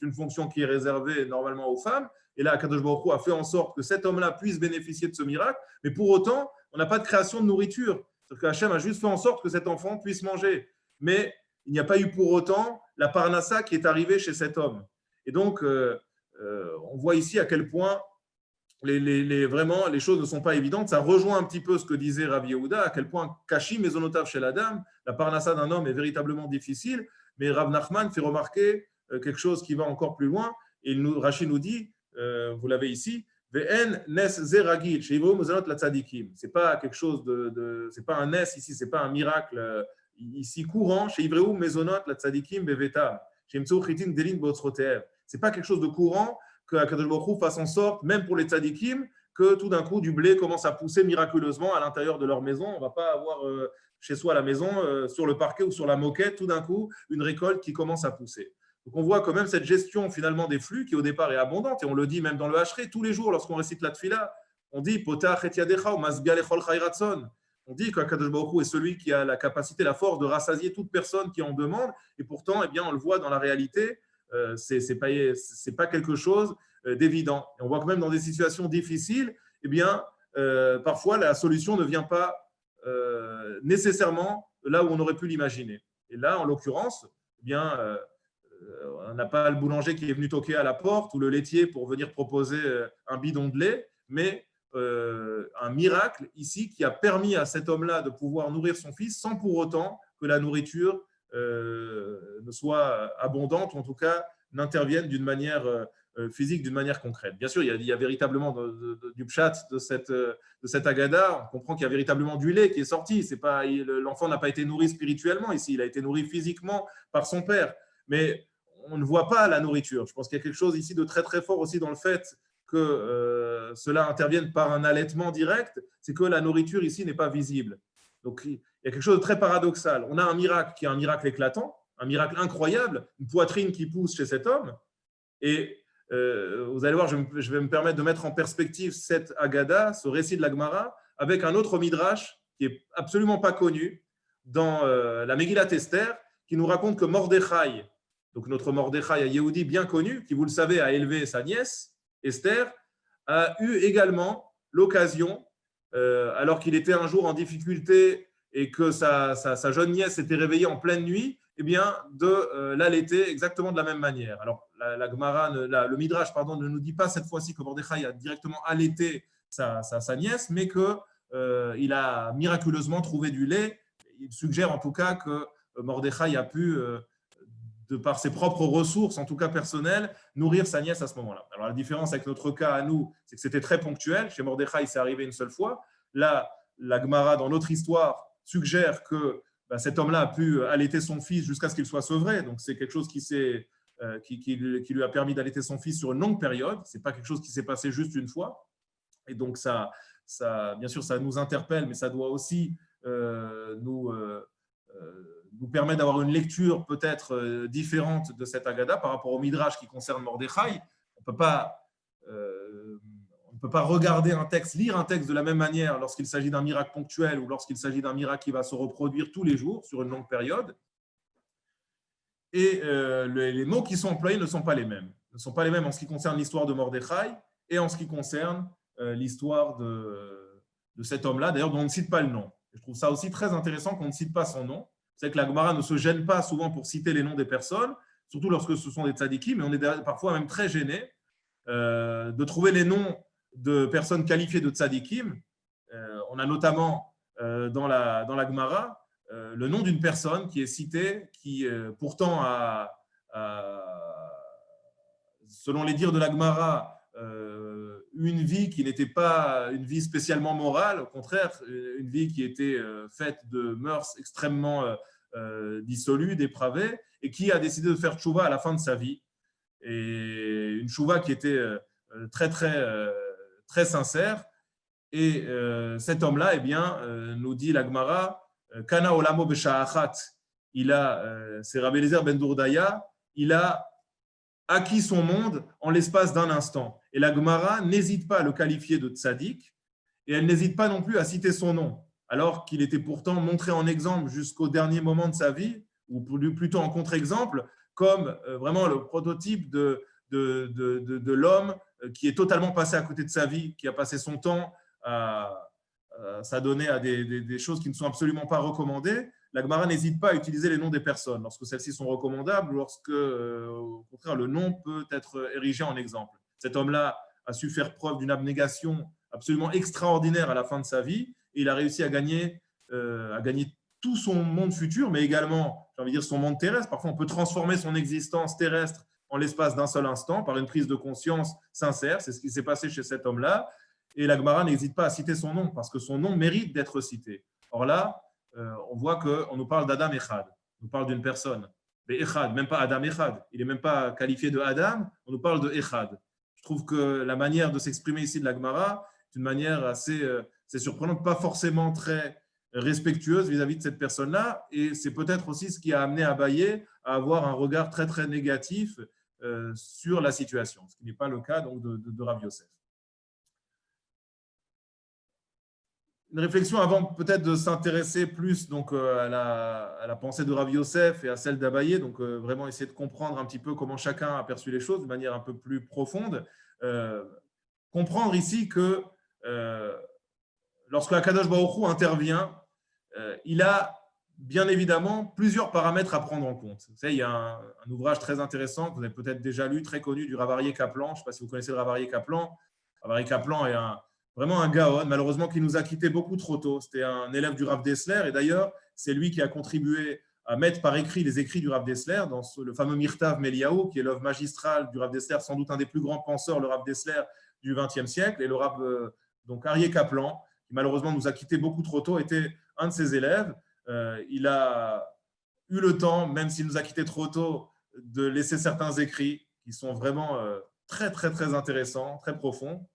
une fonction qui est réservée normalement aux femmes. Et là, Akadosh Baruch Hu a fait en sorte que cet homme-là puisse bénéficier de ce miracle, mais pour autant, on n'a pas de création de nourriture. C'est-à-dire qu'Hachem a juste fait en sorte que cet enfant puisse manger. Mais il n'y a pas eu pour autant la parnassa qui est arrivée chez cet homme. Et donc, on voit ici à quel point vraiment, les choses ne sont pas évidentes. Ça rejoint un petit peu ce que disait Rav Yehuda, à quel point Kashi Mezonotav chez la dame, la parnassa d'un homme est véritablement difficile. Mais Rav Nachman fait remarquer quelque chose qui va encore plus loin. Et Rashi nous dit, vous l'avez ici, Ve'en nes zeragil, chez Ivro Mozanot la tzadikim. C'est pas quelque chose c'est pas un nes ici, c'est pas un miracle ici courant. Chez Ivro Mezonot la tzadikim bevetam. Chez Mtsou chitin delin botzrotev. C'est pas quelque chose de courant que Akadosh Baruch Hu fasse en sorte, même pour les tzadikim, que tout d'un coup, du blé commence à pousser miraculeusement à l'intérieur de leur maison. On ne va pas avoir chez soi à la maison, sur le parquet ou sur la moquette, tout d'un coup, une récolte qui commence à pousser. Donc on voit quand même cette gestion finalement des flux qui au départ est abondante, et on le dit même dans le Hachré, tous les jours lorsqu'on récite la tfila, on dit Potach et yadecha ou masbia lechol chayratson. On dit qu'Akadosh Baruch Hu est celui qui a la capacité, la force de rassasier toute personne qui en demande, et pourtant, eh bien, on le voit dans la réalité, c'est pas quelque chose d'évident. Et on voit que même dans des situations difficiles, eh bien, parfois la solution ne vient pas nécessairement là où on aurait pu l'imaginer. Et là, en l'occurrence, eh bien, on n'a pas le boulanger qui est venu toquer à la porte ou le laitier pour venir proposer un bidon de lait, mais un miracle ici qui a permis à cet homme-là de pouvoir nourrir son fils sans pour autant que la nourriture ne soit abondante, ou en tout cas n'intervienne d'une manière physique, d'une manière concrète. Bien sûr, il y a véritablement du pshat de cette agada. On comprend qu'il y a véritablement du lait qui est sorti. L'enfant n'a pas été nourri spirituellement ici, il a été nourri physiquement par son père. Mais on ne voit pas la nourriture. Je pense qu'il y a quelque chose ici de très très fort aussi dans le fait que cela intervienne par un allaitement direct, c'est que la nourriture ici n'est pas visible. Donc il y a quelque chose de très paradoxal. On a un miracle qui est un miracle éclatant, un miracle incroyable, une poitrine qui pousse chez cet homme. Et vous allez voir, je vais me permettre de mettre en perspective cette Agada, ce récit de la Gemara, avec un autre midrash qui n'est absolument pas connu dans la Megillat Esther, qui nous raconte que Mordechai, donc notre Mordechai, un Yehudi bien connu, qui, vous le savez, a élevé sa nièce, Esther, a eu également l'occasion, alors qu'il était un jour en difficulté et que sa jeune nièce s'était réveillée en pleine nuit, eh bien, de l'allaiter exactement de la même manière. Alors, la Gemara, le Midrash ne nous dit pas cette fois-ci que Mordechai a directement allaité sa nièce, mais qu'il a miraculeusement trouvé du lait. Il suggère en tout cas que Mordechai a pu, de par ses propres ressources, en tout cas personnelles, nourrir sa nièce à ce moment-là. Alors la différence avec notre cas à nous, c'est que c'était très ponctuel. Chez Mordechai, c'est arrivé une seule fois. Là, la Gemara, dans notre histoire, suggère que cet homme-là a pu allaiter son fils jusqu'à ce qu'il soit sevré. Donc c'est quelque chose qui lui a permis d'allaiter son fils sur une longue période. Ce n'est pas quelque chose qui s'est passé juste une fois. Et donc ça, bien sûr, ça nous interpelle, mais ça doit aussi nous permet d'avoir une lecture peut-être différente de cette Agada par rapport au Midrash qui concerne Mordechai. On ne peut pas regarder un texte, lire un texte de la même manière lorsqu'il s'agit d'un miracle ponctuel ou lorsqu'il s'agit d'un miracle qui va se reproduire tous les jours sur une longue période. Et les mots qui sont employés ne sont pas les mêmes. Ne sont pas les mêmes en ce qui concerne l'histoire de Mordechai et en ce qui concerne l'histoire de cet homme-là, d'ailleurs dont on ne cite pas le nom. Je trouve ça aussi très intéressant qu'on ne cite pas son nom. C'est que la Gemara ne se gêne pas souvent pour citer les noms des personnes, surtout lorsque ce sont des tzadikim, mais on est parfois même très gêné de trouver les noms de personnes qualifiées de tzadikim. On a notamment dans la Gemara le nom d'une personne qui est citée, qui pourtant selon les dires de la Gemara, une vie qui n'était pas une vie spécialement morale, au contraire, une vie qui était faite de mœurs extrêmement dissolues, dépravées, et qui a décidé de faire tchouva à la fin de sa vie. Et une tchouva qui était très sincère. Et cet homme-là, eh bien, nous dit la Gemara, Kana olamo b'sha'achat, c'est Rabbi Eliezer ben Dourdaya, il a acquis son monde en l'espace d'un instant. Et la Gemara n'hésite pas à le qualifier de tzaddik, et elle n'hésite pas non plus à citer son nom, alors qu'il était pourtant montré en exemple jusqu'au dernier moment de sa vie, ou plutôt en contre-exemple, comme vraiment le prototype de l'homme qui est totalement passé à côté de sa vie, qui a passé son temps à s'adonner à des choses qui ne sont absolument pas recommandées. La Gemara n'hésite pas à utiliser les noms des personnes lorsque celles-ci sont recommandables ou lorsque, au contraire, le nom peut être érigé en exemple. Cet homme-là a su faire preuve d'une abnégation absolument extraordinaire à la fin de sa vie et il a réussi à gagner tout son monde futur, mais également, j'ai envie de dire, son monde terrestre. Parfois, on peut transformer son existence terrestre en l'espace d'un seul instant par une prise de conscience sincère. C'est ce qui s'est passé chez cet homme-là. Et la Gemara n'hésite pas à citer son nom parce que son nom mérite d'être cité. Or là, on voit qu'on nous parle d'Adam Echad. On nous parle d'une personne. Mais Echad, même pas Adam Echad. Il n'est même pas qualifié de Adam. On nous parle de Echad. Je trouve que la manière de s'exprimer ici de la Gemara est une manière assez surprenante, pas forcément très respectueuse vis-à-vis de cette personne-là. Et c'est peut-être aussi ce qui a amené Abaye à avoir un regard très, très négatif sur la situation, ce qui n'est pas le cas donc, de Rav Yosef. Une réflexion avant peut-être de s'intéresser plus donc, à la pensée de Rav Yosef et à celle d'Abaye, donc vraiment essayer de comprendre un petit peu comment chacun a perçu les choses de manière un peu plus profonde. Comprendre ici que lorsque Akadosh Baruch Hu intervient, il a bien évidemment plusieurs paramètres à prendre en compte. Vous savez, il y a un ouvrage très intéressant que vous avez peut-être déjà lu, très connu, du Rav Aryeh Kaplan. Je ne sais pas si vous connaissez le Rav Aryeh Kaplan. Rav Aryeh Kaplan est vraiment un gaon, malheureusement, qui nous a quittés beaucoup trop tôt. C'était un élève du Rav Dessler, et d'ailleurs, c'est lui qui a contribué à mettre par écrit les écrits du Rav Dessler dans le fameux Mirtav Meliaou, qui est l'œuvre magistrale du Rav Dessler, sans doute un des plus grands penseurs, le Rav Dessler du XXe siècle. Et le Rav Aryeh Kaplan, qui malheureusement nous a quittés beaucoup trop tôt, était un de ses élèves. Il a eu le temps, même s'il nous a quittés trop tôt, de laisser certains écrits qui sont vraiment très, très, très intéressants, très profonds.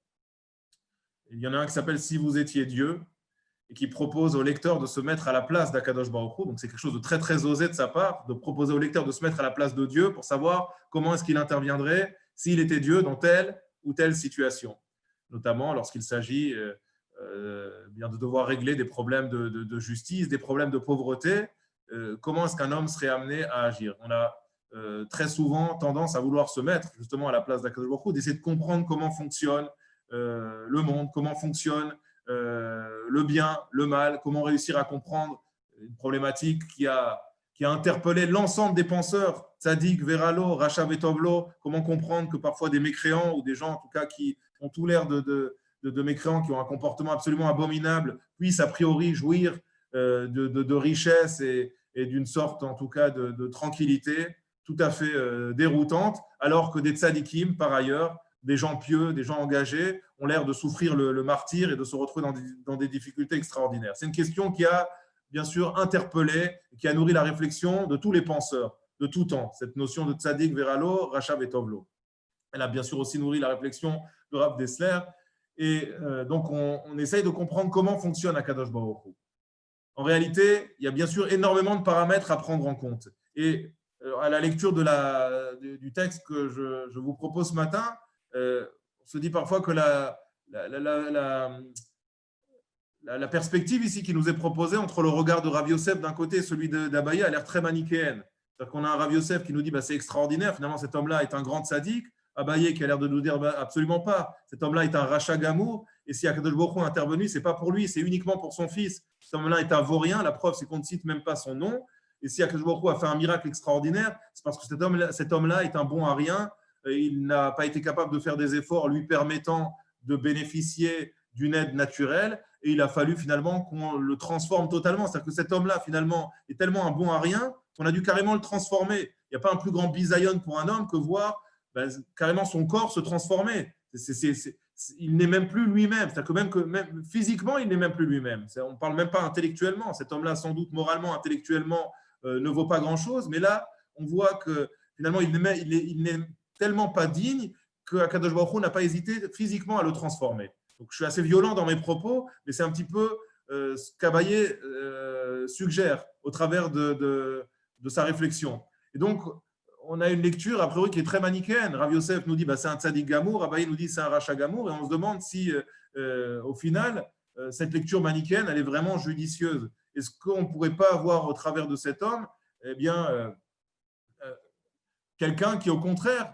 Il y en a un qui s'appelle « Si vous étiez Dieu » et qui propose au lecteur de se mettre à la place d'Akadosh Baruch Hu. Donc, c'est quelque chose de très, très osé de sa part, de proposer au lecteur de se mettre à la place de Dieu pour savoir comment est-ce qu'il interviendrait s'il était Dieu dans telle ou telle situation, notamment lorsqu'il s'agit bien de devoir régler des problèmes de justice, des problèmes de pauvreté. Comment est-ce qu'un homme serait amené à agir? On a très souvent tendance à vouloir se mettre justement à la place d'Akadosh Baruch Hu, d'essayer de comprendre comment fonctionne le monde, comment fonctionne le bien, le mal, comment réussir à comprendre une problématique qui a interpellé l'ensemble des penseurs, Tzadik, Veralo, Racha Vetovlo, comment comprendre que parfois des mécréants ou des gens en tout cas qui ont tout l'air de mécréants, qui ont un comportement absolument abominable, puissent a priori jouir de richesse et d'une sorte en tout cas de tranquillité tout à fait déroutante, alors que des tzadikim par ailleurs, des gens pieux, des gens engagés, ont l'air de souffrir le martyre et de se retrouver dans des difficultés extraordinaires. C'est une question qui a bien sûr interpellé, qui a nourri la réflexion de tous les penseurs de tout temps, cette notion de tzaddik, veralo, racha vetovlo. Elle a bien sûr aussi nourri la réflexion de Rav Dessler. Et donc, on essaye de comprendre comment fonctionne Akadosh Baruch Hu. En réalité, il y a bien sûr énormément de paramètres à prendre en compte. Et à la lecture du texte que je vous propose ce matin, on se dit parfois que la perspective ici qui nous est proposée entre le regard de Rav Yosef d'un côté et celui d'Abaye a l'air très manichéenne. C'est-à-dire qu'on a un Rav Yosef qui nous dit c'est extraordinaire, finalement cet homme-là est un grand tzaddik. Abaye qui a l'air de nous dire absolument pas, cet homme-là est un rachat gamour, et si Akadosh Baruch Hu est intervenu, ce n'est pas pour lui, c'est uniquement pour son fils. Cet homme-là est un vaurien, la preuve c'est qu'on ne cite même pas son nom, et si Akadosh Baruch Hu a fait un miracle extraordinaire, c'est parce que cet homme-là est un bon à rien, il n'a pas été capable de faire des efforts lui permettant de bénéficier d'une aide naturelle, et il a fallu finalement qu'on le transforme totalement. C'est-à-dire que cet homme-là, finalement, est tellement un bon à rien qu'on a dû carrément le transformer. Il n'y a pas un plus grand bisaïon pour un homme que voir carrément son corps se transformer. Il n'est même plus lui-même. C'est-à-dire que même physiquement, il n'est même plus lui-même. On ne parle même pas intellectuellement. Cet homme-là, sans doute, moralement, intellectuellement, ne vaut pas grand-chose. Mais là, on voit que finalement, il n'est tellement pas digne qu'Akadosh Baruch Hu n'a pas hésité physiquement à le transformer. Donc, je suis assez violent dans mes propos, mais c'est un petit peu ce qu'Abaye suggère au travers de sa réflexion. Et donc, on a une lecture, a priori, qui est très manichéenne. Rav Yosef nous dit c'est un tzadik gamour, Abaye nous dit c'est un racha gamour, et on se demande si, au final, cette lecture manichéenne, elle est vraiment judicieuse. Est-ce qu'on ne pourrait pas avoir, au travers de cet homme, eh bien, quelqu'un qui, au contraire,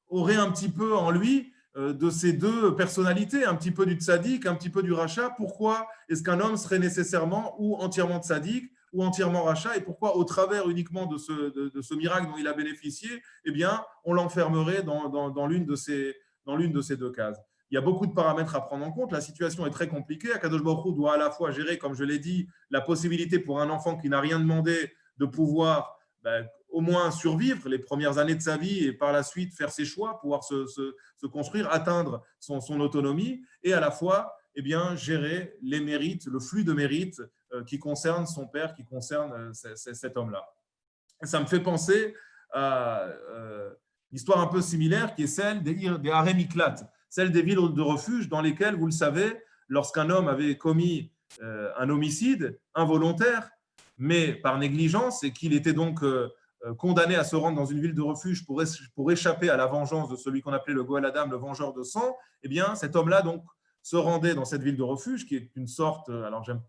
aurait un petit peu en lui de ces deux personnalités, un petit peu du tzaddik, un petit peu du rachat. Pourquoi est-ce qu'un homme serait nécessairement ou entièrement tzaddik ou entièrement rachat, et pourquoi, au travers uniquement de ce miracle dont il a bénéficié, eh bien, on l'enfermerait dans l'une de ces deux cases. Il y a beaucoup de paramètres à prendre en compte. La situation est très compliquée. Akadosh Baruch Hu doit à la fois gérer, comme je l'ai dit, la possibilité pour un enfant qui n'a rien demandé de pouvoir au moins survivre les premières années de sa vie et par la suite faire ses choix, pouvoir se construire, atteindre son autonomie, et à la fois eh bien, gérer les mérites, le flux de mérites qui concerne son père, qui concerne cet homme-là. Et ça me fait penser à une histoire un peu similaire qui est celle des Harem Miklat, celle des villes de refuge dans lesquelles, vous le savez, lorsqu'un homme avait commis un homicide involontaire, mais par négligence, et qu'il était donc condamné à se rendre dans une ville de refuge pour échapper à la vengeance de celui qu'on appelait le Goël Adam, le vengeur de sang, eh bien, cet homme-là donc se rendait dans cette ville de refuge, qui est une sorte, alors j'aime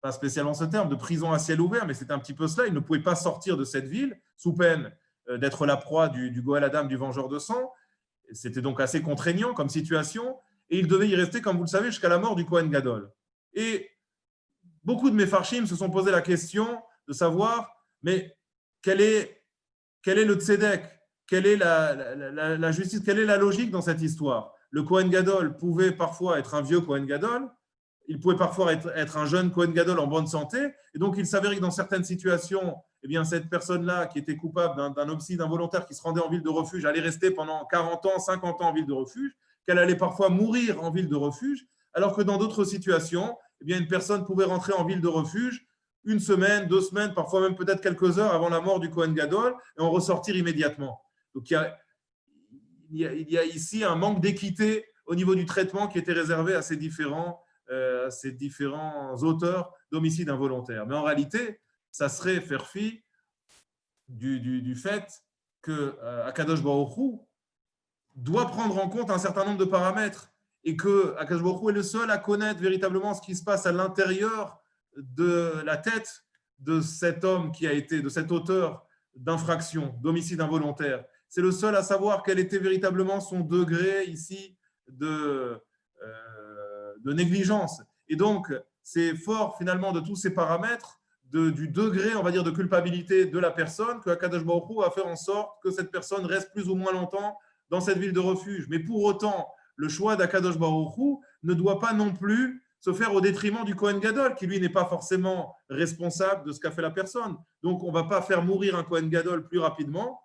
pas spécialement ce terme, de prison à ciel ouvert, mais c'est un petit peu cela. Il ne pouvait pas sortir de cette ville sous peine d'être la proie du Goël Adam, du vengeur de sang. C'était donc assez contraignant comme situation, et il devait y rester, comme vous le savez, jusqu'à la mort du Kohen Gadol. Et beaucoup de Mefarshim se sont posé la question de savoir, mais quel est le tzedek, quelle est la justice, quelle est la logique dans cette histoire? Le Kohen Gadol pouvait parfois être un vieux Kohen Gadol, il pouvait parfois être un jeune Kohen Gadol en bonne santé, et donc il s'avérait que dans certaines situations, eh bien, cette personne-là qui était coupable d'un homicide involontaire qui se rendait en ville de refuge allait rester pendant 40 ans, 50 ans en ville de refuge, qu'elle allait parfois mourir en ville de refuge, alors que dans d'autres situations, eh bien, une personne pouvait rentrer en ville de refuge 1 semaine, 2 semaines, parfois même peut-être quelques heures avant la mort du Kohen Gadol, et en ressortir immédiatement. Donc il y a ici un manque d'équité au niveau du traitement qui était réservé à ces différents auteurs d'homicides involontaires. Mais en réalité, ça serait faire fi du fait que Akadosh Baruch Hu doit prendre en compte un certain nombre de paramètres, et que Akadosh Baruch Hu est le seul à connaître véritablement ce qui se passe à l'intérieur de la tête de cet homme de cet auteur d'infraction, d'homicide involontaire. C'est le seul à savoir quel était véritablement son degré ici de négligence. Et donc, c'est fort finalement de tous ces paramètres, du degré, on va dire, de culpabilité de la personne, que Akadosh Baruch Hu va faire en sorte que cette personne reste plus ou moins longtemps dans cette ville de refuge. Mais pour autant, le choix d'Akadosh Baruch Hu ne doit pas non plus se faire au détriment du Kohen Gadol, qui lui n'est pas forcément responsable de ce qu'a fait la personne. Donc, on ne va pas faire mourir un Kohen Gadol plus rapidement,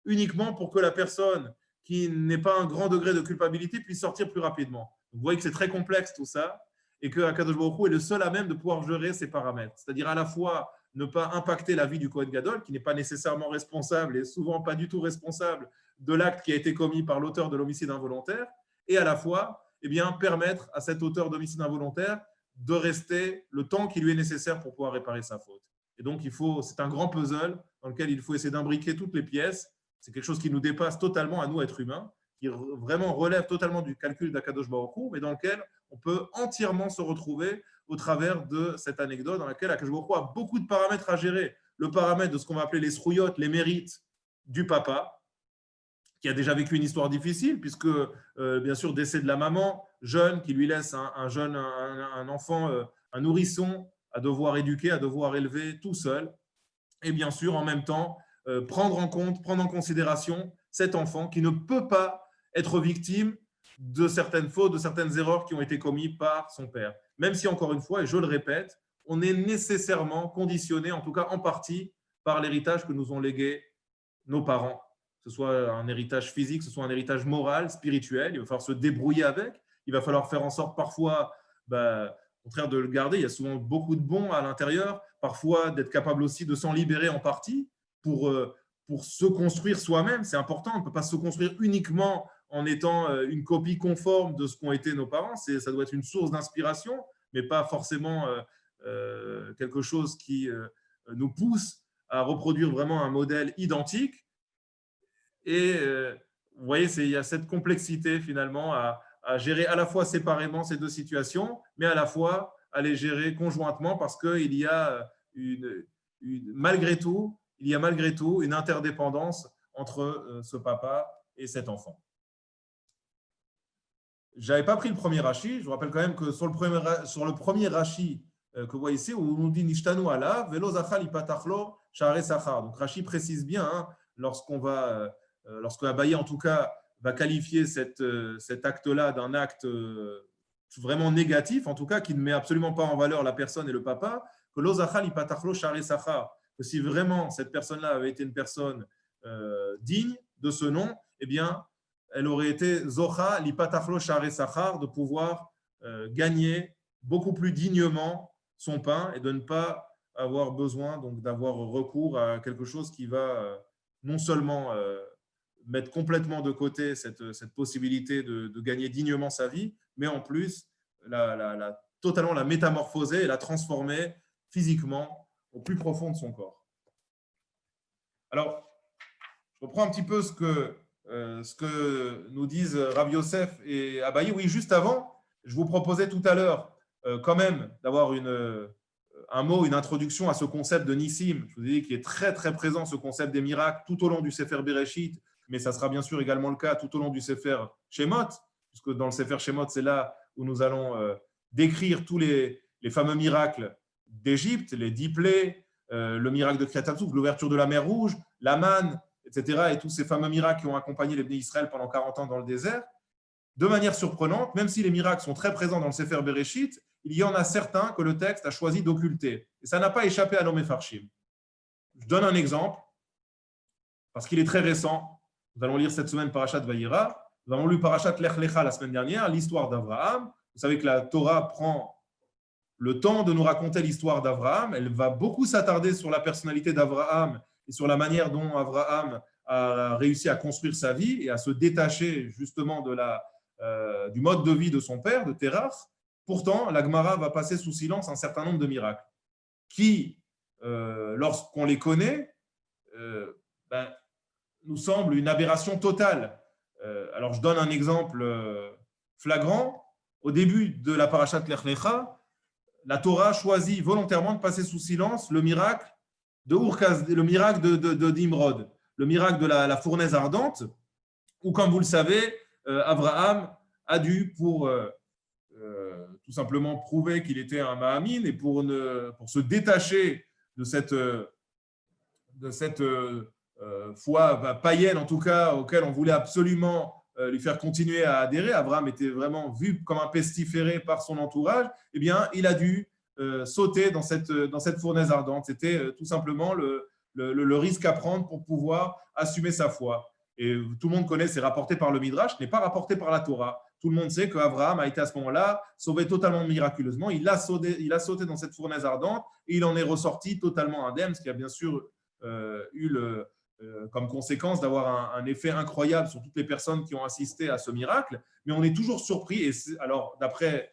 uniquement pour que la personne qui n'ait pas un grand degré de culpabilité puisse sortir plus rapidement. Donc, vous voyez que c'est très complexe tout ça, et que Akadosh Baruch Hu est le seul à même de pouvoir gérer ces paramètres. C'est-à-dire à la fois ne pas impacter la vie du Kohen Gadol, qui n'est pas nécessairement responsable et souvent pas du tout responsable de l'acte qui a été commis par l'auteur de l'homicide involontaire, et à la fois eh bien, permettre à cet auteur d'homicide involontaire de rester le temps qui lui est nécessaire pour pouvoir réparer sa faute. Et donc, c'est un grand puzzle dans lequel il faut essayer d'imbriquer toutes les pièces. C'est quelque chose qui nous dépasse totalement à nous, êtres humains, qui vraiment relève totalement du calcul d'Akadosh Baruch Hu, mais dans lequel on peut entièrement se retrouver au travers de cette anecdote dans laquelle Akadosh Baruch Hu a beaucoup de paramètres à gérer. Le paramètre de ce qu'on va appeler les srouillottes, les mérites du papa, qui a déjà vécu une histoire difficile, puisque, bien sûr, décès de la maman, jeune, qui lui laisse un enfant, un nourrisson, à devoir éduquer, à devoir élever tout seul. Et bien sûr, en même temps, prendre en considération cet enfant qui ne peut pas être victime de certaines fautes, de certaines erreurs qui ont été commises par son père. Même si, encore une fois, et je le répète, on est nécessairement conditionné, en tout cas en partie, par l'héritage que nous ont légué nos parents. Que ce soit un héritage physique, que ce soit un héritage moral, spirituel, il va falloir se débrouiller avec, il va falloir faire en sorte parfois, au contraire de le garder, il y a souvent beaucoup de bons à l'intérieur, parfois d'être capable aussi de s'en libérer en partie pour se construire soi-même, c'est important, on ne peut pas se construire uniquement en étant une copie conforme de ce qu'ont été nos parents, ça doit être une source d'inspiration, mais pas forcément quelque chose qui nous pousse à reproduire vraiment un modèle identique. Et vous voyez, il y a cette complexité finalement à gérer à la fois séparément ces deux situations, mais à la fois à les gérer conjointement parce qu'il y a malgré tout une interdépendance entre ce papa et cet enfant. Je n'avais pas pris le premier Rashi. Je vous rappelle quand même que sur le premier Rashi que vous voyez ici, où on nous dit Nishtanu ala, velo zachal ipatachlo share sachar. Donc Rashi précise bien, lorsque Abaye en tout cas va qualifier cet acte-là d'un acte vraiment négatif, en tout cas qui ne met absolument pas en valeur la personne et le papa, que lo zachal ipatachlo share sachar. Que si vraiment cette personne-là avait été une personne digne de ce nom, eh bien, elle aurait été Zocha lipatachlo share sachar, de pouvoir gagner beaucoup plus dignement son pain et de ne pas avoir besoin donc d'avoir recours à quelque chose qui va non seulement mettre complètement de côté cette possibilité de gagner dignement sa vie, mais en plus totalement la métamorphoser et la transformer physiquement au plus profond de son corps. Alors, je reprends un petit peu ce que nous disent Rav Yosef et Abaye. Oui, juste avant, je vous proposais tout à l'heure quand même d'avoir un mot, une introduction à ce concept de Nissim. Je vous ai dit qu'il est très très présent ce concept des miracles tout au long du Sefer Bereshit, mais ça sera bien sûr également le cas tout au long du Sefer Shemot, puisque dans le Sefer Shemot, c'est là où nous allons décrire tous les fameux miracles d'Égypte, les 10 plaies, le miracle de Kriyat Hatzuf, l'ouverture de la mer Rouge, la manne, etc. et tous ces fameux miracles qui ont accompagné les Bnei Israël pendant 40 ans dans le désert. De manière surprenante, même si les miracles sont très présents dans le Sefer Bereshit, il y en a certains que le texte a choisi d'occulter. Et ça n'a pas échappé à nos Mefarshim. Je donne un exemple, parce qu'il est très récent. Nous allons lire cette semaine Parashat Vayera. Nous avons lu Parashat Lech Lecha la semaine dernière, l'histoire d'Abraham. Vous savez que la Torah prend le temps de nous raconter l'histoire d'Abraham. Elle va beaucoup s'attarder sur la personnalité d'Abraham et sur la manière dont Abraham a réussi à construire sa vie et à se détacher justement du mode de vie de son père, de Terach. Pourtant, la Gemara va passer sous silence un certain nombre de miracles qui, lorsqu'on les connaît, nous semblent une aberration totale. Alors, je donne un exemple flagrant. Au début de la Parashat Lech Lecha, la Torah choisit volontairement de passer sous silence le miracle le miracle de Nimrod, le miracle de la fournaise ardente, où, comme vous le savez, Abraham a dû, pour tout simplement prouver qu'il était un Mahamine et pour se détacher de cette foi païenne, en tout cas, auquel on voulait absolument lui faire continuer à adhérer. Abraham était vraiment vu comme un pestiféré par son entourage. Eh bien, il a dû sauter dans cette fournaise ardente. C'était tout simplement le risque à prendre pour pouvoir assumer sa foi. Et tout le monde connaît, c'est rapporté par le Midrash, ce n'est pas rapporté par la Torah. Tout le monde sait qu'Abraham a été à ce moment-là sauvé totalement miraculeusement. Il a sauté dans cette fournaise ardente et il en est ressorti totalement indemne, ce qui a bien sûr eu comme conséquence d'avoir un effet incroyable sur toutes les personnes qui ont assisté à ce miracle. Mais on est toujours surpris. Et alors, d'après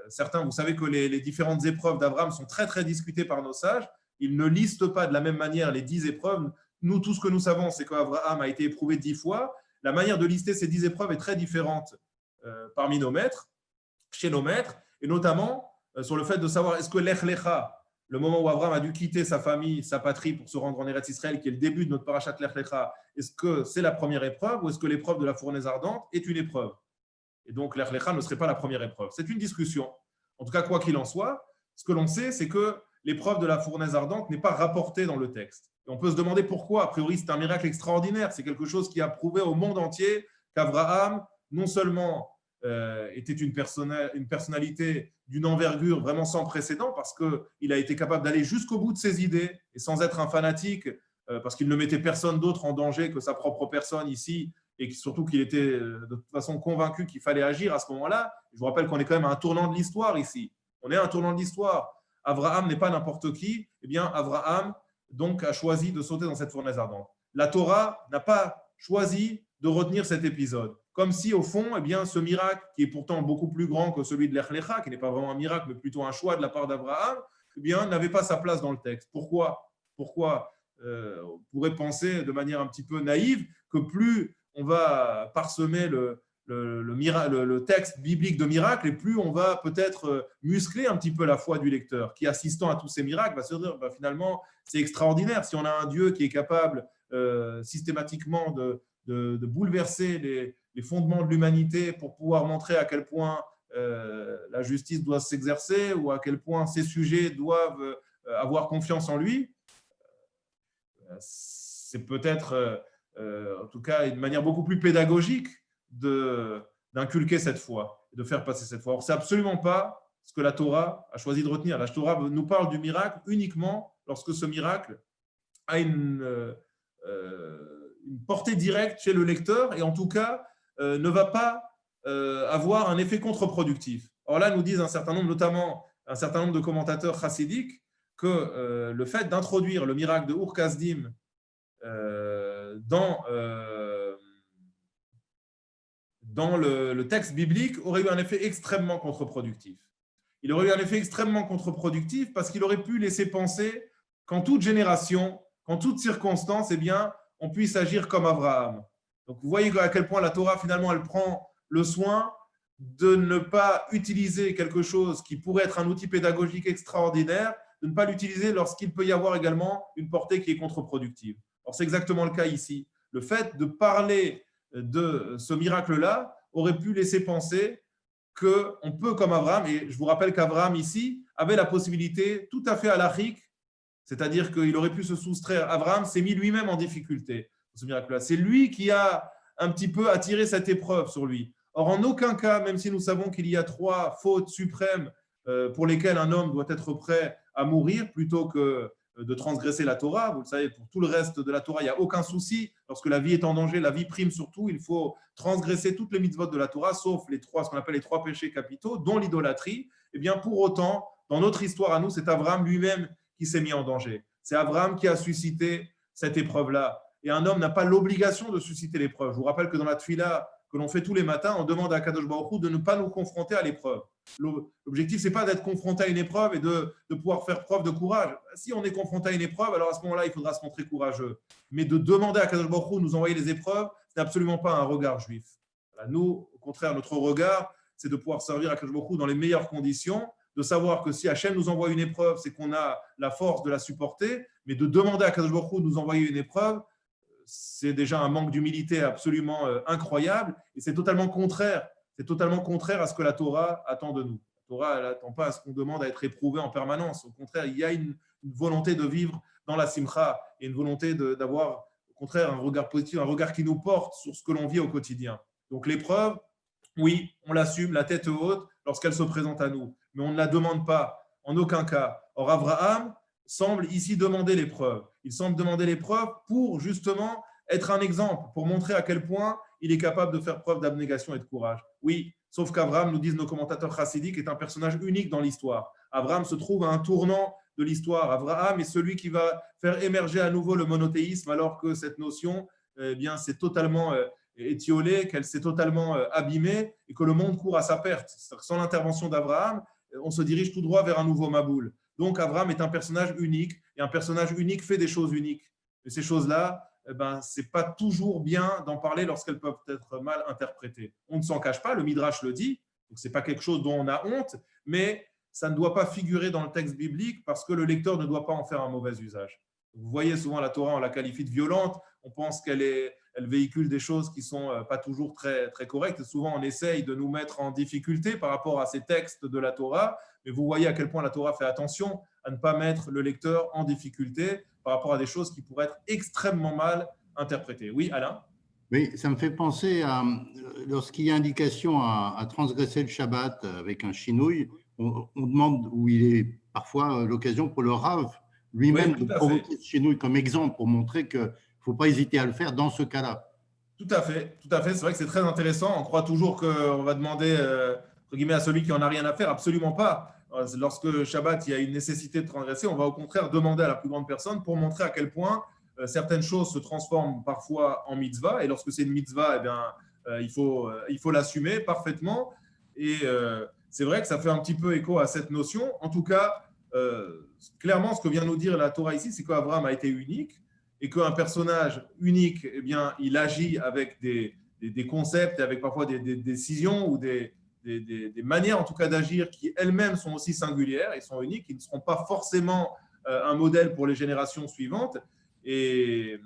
certains, vous savez que les différentes épreuves d'Abraham sont très, très discutées par nos sages. Ils ne listent pas de la même manière les 10 épreuves. Nous, tout ce que nous savons, c'est qu'Abraham a été éprouvé 10 fois. La manière de lister ces 10 épreuves est très différente parmi nos maîtres, chez nos maîtres, et notamment sur le fait de savoir est-ce que Lech Lecha, le moment où Abraham a dû quitter sa famille, sa patrie pour se rendre en Eretz Israël, qui est le début de notre parashat Lech Lecha, est-ce que c'est la première épreuve ou est-ce que l'épreuve de la fournaise ardente est une épreuve? Et donc Lech Lecha ne serait pas la première épreuve. C'est une discussion. En tout cas, quoi qu'il en soit, ce que l'on sait, c'est que l'épreuve de la fournaise ardente n'est pas rapportée dans le texte. Et on peut se demander pourquoi. A priori, c'est un miracle extraordinaire. C'est quelque chose qui a prouvé au monde entier qu'Abraham non seulement était une personnalité d'une envergure vraiment sans précédent, parce qu'il a été capable d'aller jusqu'au bout de ses idées, et sans être un fanatique, parce qu'il ne mettait personne d'autre en danger que sa propre personne ici, et surtout qu'il était de toute façon convaincu qu'il fallait agir à ce moment-là. Je vous rappelle qu'on est quand même à un tournant de l'histoire ici. On est à un tournant de l'histoire. Abraham n'est pas n'importe qui. Eh bien, Abraham donc a choisi de sauter dans cette fournaise ardente. La Torah n'a pas choisi de retenir cet épisode. Comme si, au fond, eh bien, ce miracle, qui est pourtant beaucoup plus grand que celui de Lech Lecha, qui n'est pas vraiment un miracle, mais plutôt un choix de la part d'Abraham, eh bien, n'avait pas sa place dans le texte. Pourquoi on pourrait penser de manière un petit peu naïve que plus on va parsemer le texte biblique de miracle, et plus on va peut-être muscler un petit peu la foi du lecteur, qui, assistant à tous ces miracles, va se dire finalement, c'est extraordinaire. Si on a un Dieu qui est capable systématiquement de bouleverser les fondements de l'humanité pour pouvoir montrer à quel point la justice doit s'exercer, ou à quel point ces sujets doivent avoir confiance en lui, c'est peut-être, en tout cas, une manière beaucoup plus pédagogique d'inculquer cette foi, de faire passer cette foi. Or, ce n'est absolument pas ce que la Torah a choisi de retenir. La Torah nous parle du miracle uniquement lorsque ce miracle a une portée directe chez le lecteur, et en tout cas ne va pas avoir un effet contre-productif. Or là, nous disent un certain nombre, notamment un certain nombre de commentateurs chassidiques, que le fait d'introduire le miracle de Ur Kasdim dans le texte biblique aurait eu un effet extrêmement contre-productif. Il aurait eu un effet extrêmement contre-productif parce qu'il aurait pu laisser penser qu'en toute génération, qu'en toute circonstance, eh bien, on puisse agir comme Abraham. Donc, vous voyez à quel point la Torah, finalement, elle prend le soin de ne pas utiliser quelque chose qui pourrait être un outil pédagogique extraordinaire, de ne pas l'utiliser lorsqu'il peut y avoir également une portée qui est contre-productive. Alors, c'est exactement le cas ici. Le fait de parler de ce miracle-là aurait pu laisser penser qu'on peut, comme Abraham, et je vous rappelle qu'Abraham ici avait la possibilité tout à fait halachique, c'est-à-dire qu'il aurait pu se soustraire. Abraham s'est mis lui-même en difficulté dans ce miracle-là. C'est lui qui a un petit peu attiré cette épreuve sur lui. Or, en aucun cas, même si nous savons qu'il y a 3 fautes suprêmes pour lesquelles un homme doit être prêt à mourir plutôt que de transgresser la Torah. Vous le savez, pour tout le reste de la Torah, il n'y a aucun souci. Lorsque la vie est en danger, la vie prime surtout. Il faut transgresser toutes les mitzvot de la Torah, sauf ce qu'on appelle les 3 péchés capitaux, dont l'idolâtrie. Eh bien, pour autant, dans notre histoire à nous, c'est Abraham lui-même qui s'est mis en danger. C'est Abraham qui a suscité cette épreuve-là. Et un homme n'a pas l'obligation de susciter l'épreuve. Je vous rappelle que dans la tfila que l'on fait tous les matins, on demande à Kadosh Baruch Hu de ne pas nous confronter à l'épreuve. L'objectif, ce n'est pas d'être confronté à une épreuve et de pouvoir faire preuve de courage. Si on est confronté à une épreuve, alors à ce moment-là, il faudra se montrer courageux. Mais de demander à Kadosh Baruch Hu de nous envoyer les épreuves, ce n'est absolument pas un regard juif. Nous, au contraire, notre regard, c'est de pouvoir servir à Kadosh Baruch Hu dans les meilleures conditions, de savoir que si Hachem nous envoie une épreuve, c'est qu'on a la force de la supporter, mais de demander à Kadosh Baruch Hu de nous envoyer une épreuve, c'est déjà un manque d'humilité absolument incroyable, et c'est totalement contraire à ce que la Torah attend de nous. La Torah, elle n'attend pas à ce qu'on demande à être éprouvé en permanence. Au contraire, il y a une volonté de vivre dans la simcha et une volonté d'avoir, au contraire, un regard positif, un regard qui nous porte sur ce que l'on vit au quotidien. Donc l'épreuve, oui, on l'assume, la tête haute, lorsqu'elle se présente à nous, mais on ne la demande pas, en aucun cas. Or, Abraham semble ici demander l'épreuve. Il semble demander l'épreuve pour justement être un exemple, pour montrer à quel point il est capable de faire preuve d'abnégation et de courage. Oui, sauf qu'Abraham, nous disent nos commentateurs chassidiques, est un personnage unique dans l'histoire. Abraham se trouve à un tournant de l'histoire. Abraham est celui qui va faire émerger à nouveau le monothéisme, alors que cette notion s'est totalement étiolée, qu'elle s'est totalement abîmée et que le monde court à sa perte. Sans l'intervention d'Abraham, on se dirige tout droit vers un nouveau Maboul. Donc, Abraham est un personnage unique, et un personnage unique fait des choses uniques. Et ces choses-là, ce n'est pas toujours bien d'en parler lorsqu'elles peuvent être mal interprétées. On ne s'en cache pas, le Midrash le dit, donc ce n'est pas quelque chose dont on a honte, mais ça ne doit pas figurer dans le texte biblique parce que le lecteur ne doit pas en faire un mauvais usage. Vous voyez souvent la Torah, on la qualifie de violente, on pense qu'elle véhicule des choses qui ne sont pas toujours très, très correctes. Souvent, on essaye de nous mettre en difficulté par rapport à ces textes de la Torah, mais vous voyez à quel point la Torah fait attention à ne pas mettre le lecteur en difficulté par rapport à des choses qui pourraient être extrêmement mal interprétées. Oui, Alain ?
Mais ça me fait penser à lorsqu'il y a indication à transgresser le Shabbat avec un chinouille, on demande, où il est parfois l'occasion pour le Rav lui-même
Oui, tout
de
à
provoquer ce chinouille comme exemple pour montrer qu'il ne faut pas hésiter à le faire dans ce cas-là.
Tout à fait, tout à fait. C'est vrai que c'est très intéressant. On croit toujours qu'on va demander entre guillemets, à celui qui en a rien à faire. Absolument pas. Lorsque Shabbat, il y a une nécessité de transgresser, on va au contraire demander à la plus grande personne pour montrer à quel point certaines choses se transforment parfois en mitzvah. Et lorsque c'est une mitzvah, eh bien, il faut l'assumer parfaitement. Et c'est vrai que ça fait un petit peu écho à cette notion. En tout cas, clairement, ce que vient nous dire la Torah ici, c'est qu'Abraham a été unique et qu'un personnage unique, eh bien, il agit avec des concepts et avec parfois des décisions ou des manières, en tout cas, d'agir qui elles-mêmes sont aussi singulières et sont uniques, qui ne seront pas forcément un modèle pour les générations suivantes. Et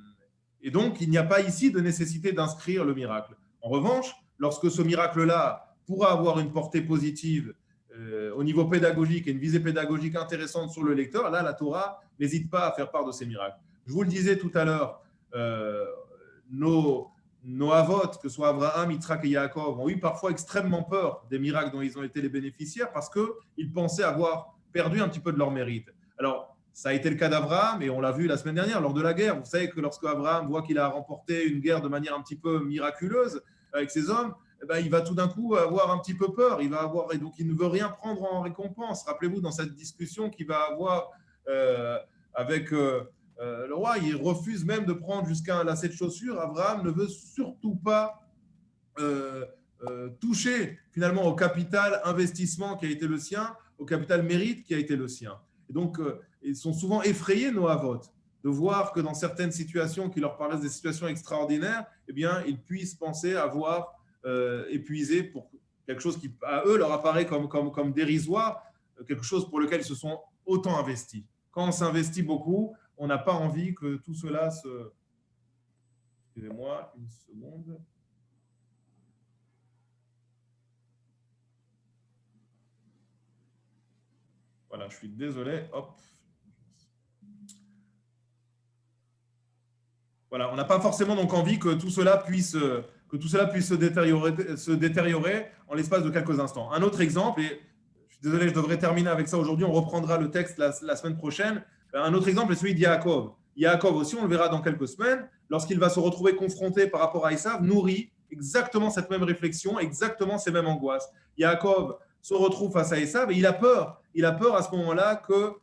donc, il n'y a pas ici de nécessité d'inscrire le miracle. En revanche, lorsque ce miracle-là pourra avoir une portée positive au niveau pédagogique et une visée pédagogique intéressante sur le lecteur, là, la Torah n'hésite pas à faire part de ces miracles. Je vous le disais tout à l'heure, nos avot, que ce soit Abraham, Yitzhak et Yaakov, ont eu parfois extrêmement peur des miracles dont ils ont été les bénéficiaires parce qu'ils pensaient avoir perdu un petit peu de leur mérite. Alors, ça a été le cas d'Abraham et on l'a vu la semaine dernière lors de la guerre. Vous savez que lorsque Abraham voit qu'il a remporté une guerre de manière un petit peu miraculeuse avec ses hommes, eh ben, il va tout d'un coup avoir un petit peu peur. Et donc, il ne veut rien prendre en récompense. Rappelez-vous, dans cette discussion qu'il va avoir avec le roi, il refuse même de prendre jusqu'à un lacet de chaussures. Abraham ne veut surtout pas toucher finalement au capital investissement qui a été le sien, au capital mérite qui a été le sien. Et donc, ils sont souvent effrayés, nos avots, de voir que dans certaines situations qui leur paraissent des situations extraordinaires, eh bien, ils puissent penser avoir épuisé pour quelque chose qui, à eux, leur apparaît comme dérisoire, quelque chose pour lequel ils se sont autant investis. Quand on s'investit beaucoup, on n'a pas envie que tout cela se… Excusez-moi, une seconde. Voilà, je suis désolé. Hop. Voilà, on n'a pas forcément donc envie que tout cela puisse se détériorer en l'espace de quelques instants. Un autre exemple, et je suis désolé, je devrais terminer avec ça aujourd'hui, on reprendra le texte la semaine prochaine. Un autre exemple est celui de Yaakov. Yaakov aussi, on le verra dans quelques semaines, lorsqu'il va se retrouver confronté par rapport à Esav, nourrit exactement cette même réflexion, exactement ces mêmes angoisses. Yaakov se retrouve face à Esav et il a peur. Il a peur à ce moment-là que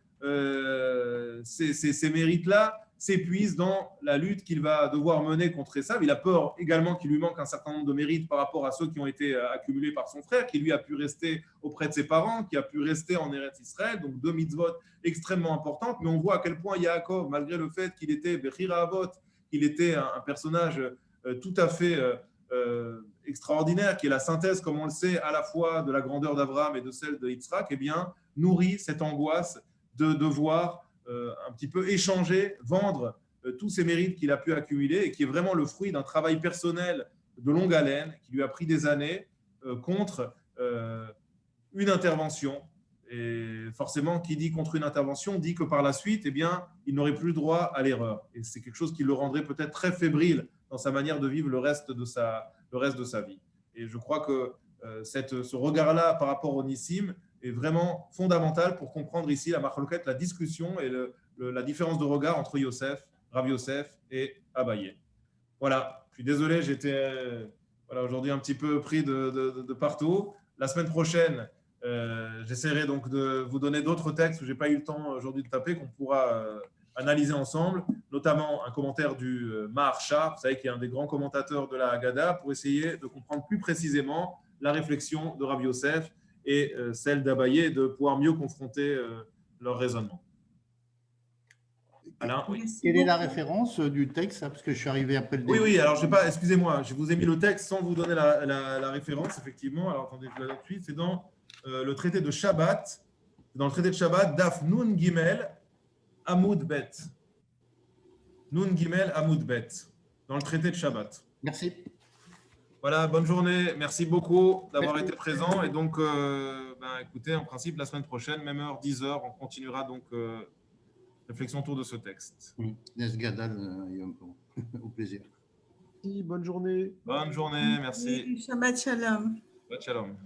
ces mérites-là s'épuisent dans la lutte qu'il va devoir mener contre Esav. Il a peur également qu'il lui manque un certain nombre de mérites par rapport à ceux qui ont été accumulés par son frère, qui lui a pu rester auprès de ses parents, qui a pu rester en Eretz Israël, donc deux mitzvot extrêmement importantes. Mais on voit à quel point Yaakov, malgré le fait qu'il était Bechira Avot, qu'il était un personnage tout à fait extraordinaire, qui est la synthèse, comme on le sait, à la fois de la grandeur d'Abraham et de celle de Yitzhak, eh bien, nourrit cette angoisse de devoir un petit peu échanger, vendre tous ces mérites qu'il a pu accumuler et qui est vraiment le fruit d'un travail personnel de longue haleine qui lui a pris des années contre une intervention. Et forcément, qui dit contre une intervention dit que par la suite, eh bien, il n'aurait plus le droit à l'erreur. Et c'est quelque chose qui le rendrait peut-être très fébrile dans sa manière de vivre le reste de sa vie. Et je crois que ce regard-là par rapport au Nissim est vraiment fondamental pour comprendre ici la machloket, la discussion et la différence de regard entre Yosef, Rav Yosef et Abaye. Voilà, je suis désolé, j'étais aujourd'hui un petit peu pris de partout. La semaine prochaine, j'essaierai donc de vous donner d'autres textes où je n'ai pas eu le temps aujourd'hui de taper, qu'on pourra analyser ensemble, notamment un commentaire du Maharsha, vous savez, qui est un des grands commentateurs de la Haggadah, pour essayer de comprendre plus précisément la réflexion de Rav Yosef et celle d'Abaye, de pouvoir mieux confronter leur raisonnement. Alain, oui.
Quelle est la référence du texte, parce que je suis arrivé après le début.
Oui, alors excusez-moi, je vous ai mis le texte sans vous donner la référence, effectivement. Alors attendez, je la donne tout de suite. C'est dans le traité de Shabbat. Dans le traité de Shabbat, Daf Nun Gimel Amoud Bet. Nun Gimel Amoud Bet. Dans le traité de Shabbat.
Merci.
Voilà, bonne journée. Merci beaucoup d'avoir été présent. Et donc, écoutez, en principe, la semaine prochaine, même heure, 10h, on continuera donc réflexion autour de ce texte.
Nesgadal, au plaisir.
Merci, bonne journée.
Bonne journée, merci.
Shabbat shalom.
Shabbat shalom.